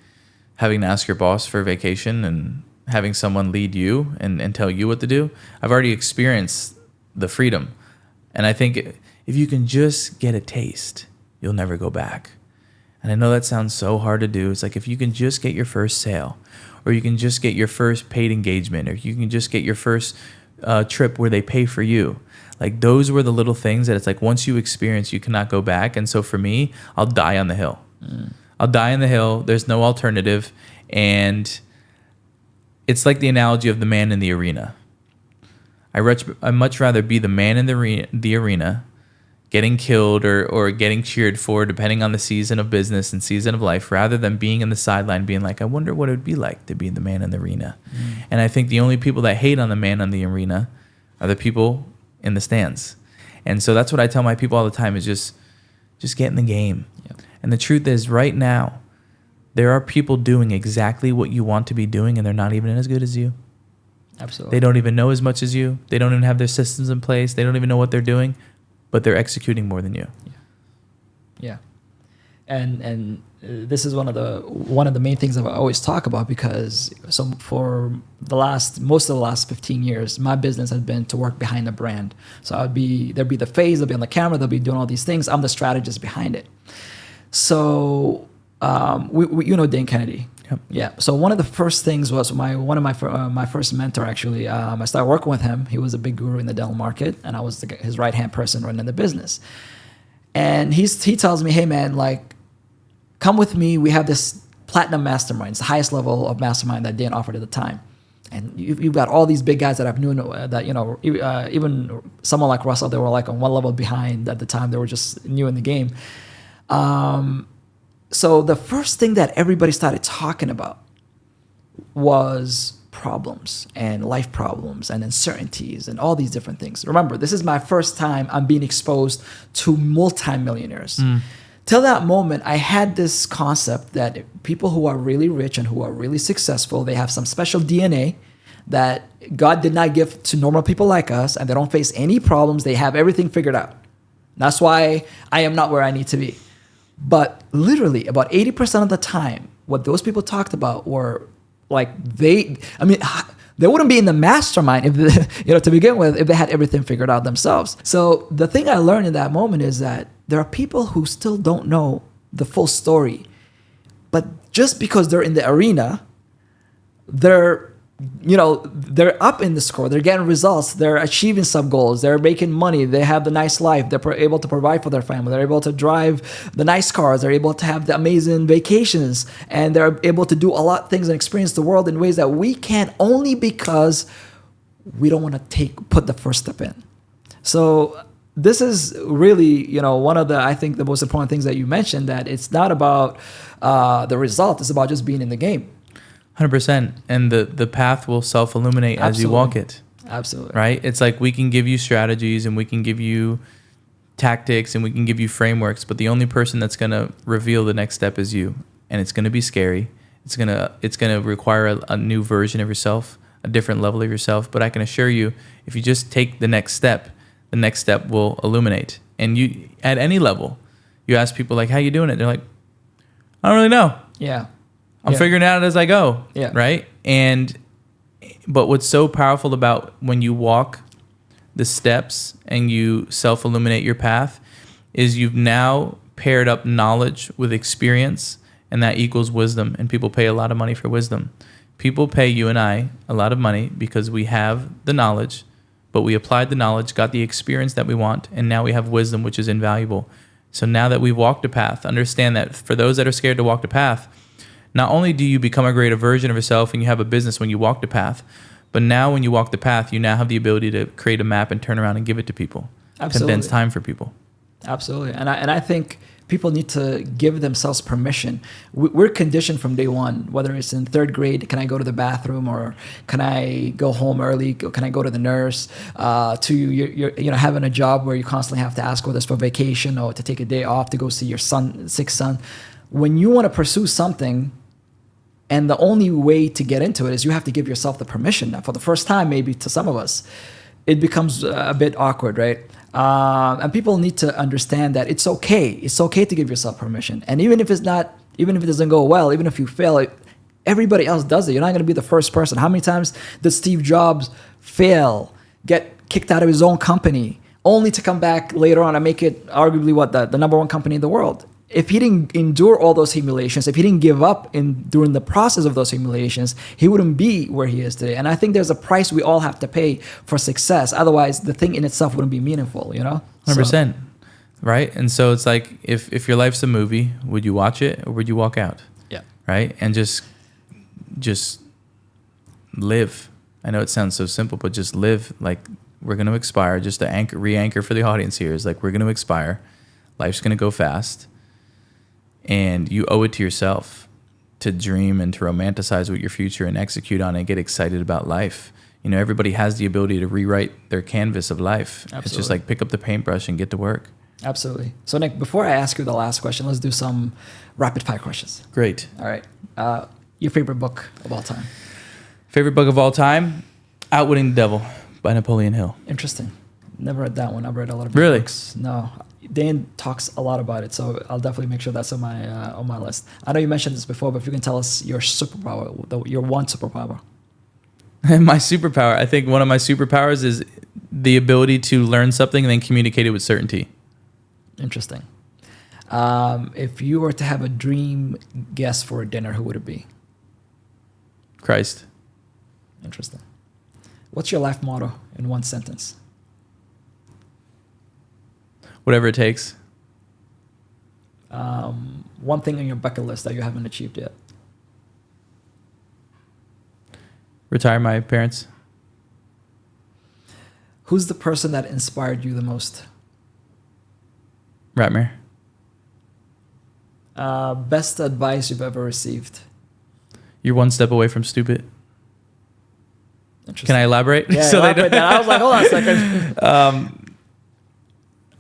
A: having to ask your boss for vacation and having someone lead you and tell you what to do. I've already experienced the freedom. And I think if you can just get a taste, you'll never go back. And I know that sounds so hard to do. It's like if you can just get your first sale, or you can just get your first paid engagement, or you can just get your first trip where they pay for you. Like those were the little things that it's like once you experience, you cannot go back. And so for me, I'll die on the hill. I'll die on the hill. There's no alternative. And it's like the analogy of the man in the arena. I much rather be the man in the arena getting killed or getting cheered for, depending on the season of business and season of life, rather than being in the sideline being like, I wonder what it would be like to be the man in the arena. And I think the only people that hate on the man in the arena are the people in the stands. And so that's what I tell my people all the time is just get in the game. Yep. And the truth is right now, there are people doing exactly what you want to be doing, and they're not even as good as you.
B: Absolutely.
A: They don't even know as much as you. They don't even have their systems in place. They don't even know what they're doing, but they're executing more than you.
B: Yeah. And this is one of the main things that I always talk about, because for most of the last 15 years, my business has been to work behind a brand. So there'd be the face, they'll be on the camera, they'll be doing all these things. I'm the strategist behind it. So you know Dane Kennedy.
A: Yep.
B: Yeah. So one of the first things was my first mentor actually. I started working with him. He was a big guru in the dental market, and I was his right hand person running the business. And he tells me, hey man, like, come with me. We have this platinum mastermind. It's the highest level of mastermind that Dane offered at the time. And you've got all these big guys that I've known that even someone like Russell, they were like on one level behind at the time. They were just new in the game. So the first thing that everybody started talking about was problems and life problems and uncertainties and all these different things. Remember, this is my first time I'm being exposed to multimillionaires. Till that moment, I had this concept that people who are really rich and who are really successful, they have some special DNA that God did not give to normal people like us, and they don't face any problems. They have everything figured out. That's why I am not where I need to be. But literally about 80% of the time, what those people talked about were like they wouldn't be in the mastermind if to begin with, if they had everything figured out themselves. So the thing I learned in that moment is that there are people who still don't know the full story, but just because they're in the arena, they're up in the score, they're getting results, they're achieving some goals, they're making money, they have the nice life, they're able to provide for their family, they're able to drive the nice cars, they're able to have the amazing vacations, and they're able to do a lot of things and experience the world in ways that we can't, only because we don't want to put the first step in. So this is really, one of I think the most important things that you mentioned, that it's not about the result, it's about just being in the game.
A: 100%. And the path will self-illuminate as you walk it.
B: Absolutely.
A: Right? It's like we can give you strategies and we can give you tactics and we can give you frameworks, but the only person that's going to reveal the next step is you. And it's going to be scary. It's going to require a new version of yourself, a different level of yourself. But I can assure you, if you just take the next step will illuminate. And you, at any level, you ask people like, how you doing it? They're like, I don't really know.
B: Yeah.
A: I'm figuring it out as I go.
B: Yeah.
A: Right. But what's so powerful about when you walk the steps and you self-illuminate your path is you've now paired up knowledge with experience, and that equals wisdom. And people pay a lot of money for wisdom. People pay you and I a lot of money because we have the knowledge, but we applied the knowledge, got the experience that we want, and now we have wisdom, which is invaluable. So now that we've walked a path, understand that for those that are scared to walk the path, not only do you become a greater version of yourself and you have a business when you walk the path, but now when you walk the path, you now have the ability to create a map and turn around and give it to people.
B: Absolutely.
A: condense time for people.
B: Absolutely. And I think people need to give themselves permission. We're conditioned from day one, whether it's in third grade, can I go to the bathroom, or can I go home early? Can I go to the nurse? To you're having a job where you constantly have to ask whether it's for vacation or to take a day off to go see your sick son. When you want to pursue something, and the only way to get into it is you have to give yourself the permission. Now, for the first time, maybe to some of us, it becomes a bit awkward, right? And people need to understand that it's okay. It's okay to give yourself permission. And even if it doesn't go well, even if you fail, everybody else does it. You're not going to be the first person. How many times did Steve Jobs fail, get kicked out of his own company, only to come back later on and make it arguably the number one company in the world? If he didn't endure all those humiliations, if he didn't give up during the process of those humiliations, he wouldn't be where he is today. And I think there's a price we all have to pay for success. Otherwise, the thing in itself wouldn't be meaningful,
A: 100%. Right? And so it's like, if your life's a movie, would you watch it or would you walk out?
B: Yeah.
A: Right? And just live. I know it sounds so simple, but just live. Like, we're going to expire. Just to re-anchor for the audience here is like, we're going to expire. Life's going to go fast. And you owe it to yourself to dream and to romanticize what your future and execute on and get excited about life. Everybody has the ability to rewrite their canvas of life.
B: Absolutely.
A: It's just like pick up the paintbrush and get to work.
B: Absolutely. So Nick, before I ask you the last question, let's do some rapid fire questions.
A: Great.
B: All right. Your favorite book of all time?
A: Favorite book of all time? Outwitting the Devil by Napoleon Hill.
B: Interesting. Never read that one. I've read a lot of
A: Really?
B: books. No. Dan talks a lot about it, so I'll definitely make sure that's on my list. I know you mentioned this before, but if you can tell us your superpower, your one superpower.
A: My superpower, I think one of my superpowers is the ability to learn something and then communicate it with certainty.
B: Interesting. If you were to have a dream guest for a dinner, who would it be?
A: Christ.
B: Interesting. What's your life motto in one sentence?
A: Whatever it takes.
B: One thing on your bucket list that you haven't achieved yet.
A: Retire my parents.
B: Who's the person that inspired you the most?
A: Ratmere.
B: Best advice you've ever received?
A: You're one step away from stupid.
B: Interesting.
A: Can I elaborate?
B: Yeah, elaborate that. I was like, hold on a second.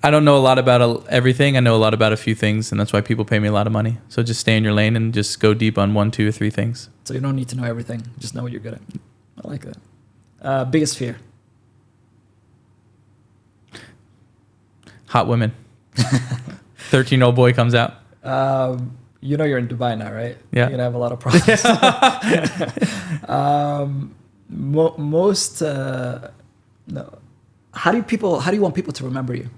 A: I don't know a lot about everything. I know a lot about a few things, and that's why people pay me a lot of money. So just stay in your lane and just go deep on 1, 2, or 3 things.
B: So you don't need to know everything. Just know what you're good at. I like that. Biggest fear?
A: Hot women. 13-year-old boy comes out.
B: You're in Dubai now, right?
A: Yeah.
B: You're going to have a lot of problems. No. How do you want people to remember you?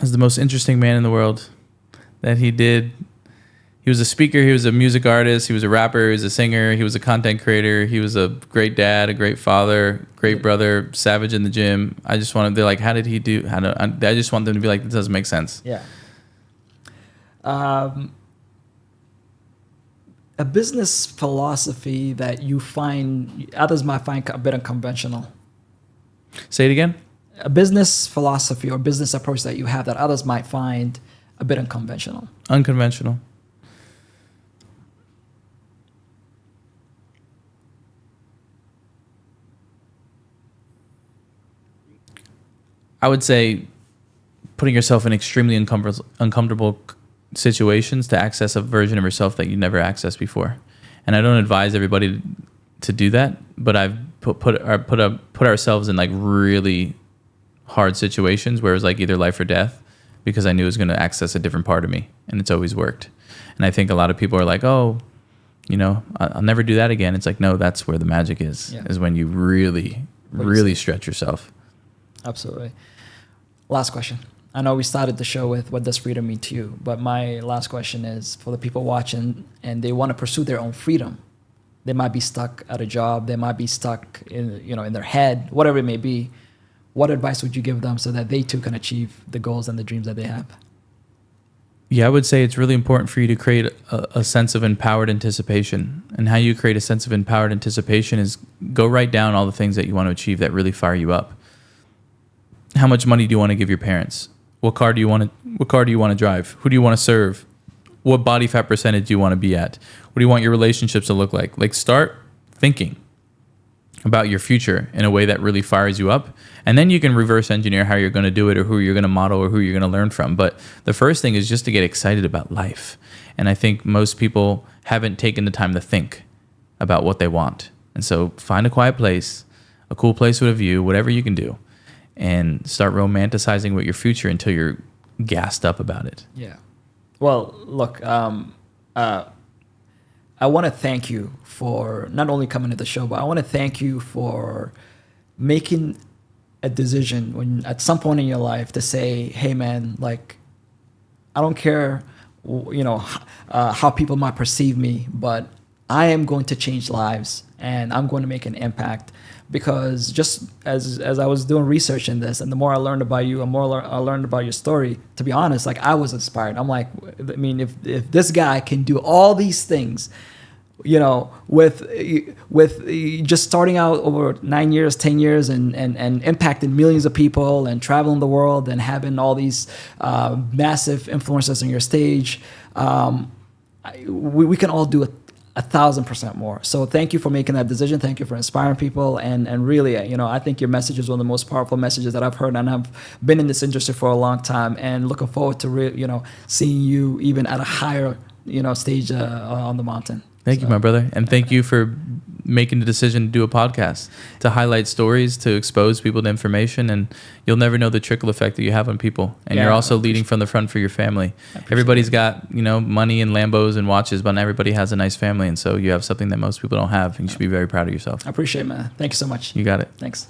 A: As the most interesting man in the world. That he was a speaker, he was a music artist, he was a rapper, he was a singer, he was a content creator, he was a great dad, a great father, great brother, savage in the gym. I just they're like, how did he do, I just want them to be like, this doesn't make sense.
B: Yeah. A business philosophy that you find others might find a bit unconventional.
A: Say it again.
B: A business philosophy or business approach that you have that others might find a bit unconventional.
A: Unconventional. I would say putting yourself in extremely uncomfortable situations to access a version of yourself that you never accessed before. And I don't advise everybody to do that, but I've put ourselves in like really hard situations where it was like either life or death, because I knew it was going to access a different part of me, and it's always worked. And I think a lot of people are like, oh, I'll never do that again. It's like, no, that's where the magic is, is when you really stretch yourself.
B: Absolutely. Last question. I know we started the show with what does freedom mean to you, but my last question is for the people watching and they want to pursue their own freedom. They might be stuck at a job. They might be stuck in their head, whatever it may be. What advice would you give them so that they too can achieve the goals and the dreams that they have?
A: Yeah, I would say it's really important for you to create a sense of empowered anticipation. And how you create a sense of empowered anticipation is go write down all the things that you want to achieve that really fire you up. How much money do you want to give your parents? What car do you want to drive? Who do you want to serve? What body fat percentage do you want to be at? What do you want your relationships to look like? Like, start thinking about your future in a way that really fires you up. And then you can reverse engineer how you're going to do it, or who you're going to model, or who you're going to learn from. But the first thing is just to get excited about life. And I think most people haven't taken the time to think about what they want. And so find a quiet place, a cool place with a view, whatever you can do, and start romanticizing with your future until you're gassed up about it.
B: Yeah. Well, look, I want to thank you for not only coming to the show, but I want to thank you for making a decision when at some point in your life to say, hey man, like, I don't care, how people might perceive me, but I am going to change lives and I'm going to make an impact. Because just as I was doing research in this, and the more I learned about you, and more I learned about your story, to be honest, like, I was inspired. I'm like, I mean, if this guy can do all these things, with just starting out over 9 years, 10 years, and impacting millions of people, and traveling the world, and having all these massive influences on your stage, we can all do it 1,000% more. So thank you for making that decision. Thank you for inspiring people. And really, I think your message is one of the most powerful messages that I've heard. And I've been in this industry for a long time, and looking forward to seeing you even at a higher, stage on the mountain.
A: Thank you, my brother. And thank you for making the decision to do a podcast, to highlight stories, to expose people to information. And you'll never know the trickle effect that you have on people. And you're also leading from the front for your family. Everybody's got, money and Lambos and watches, but not everybody has a nice family. And so you have something that most people don't have. And you should be very proud of yourself.
B: I appreciate it, man. Thank you so much.
A: You got it.
B: Thanks.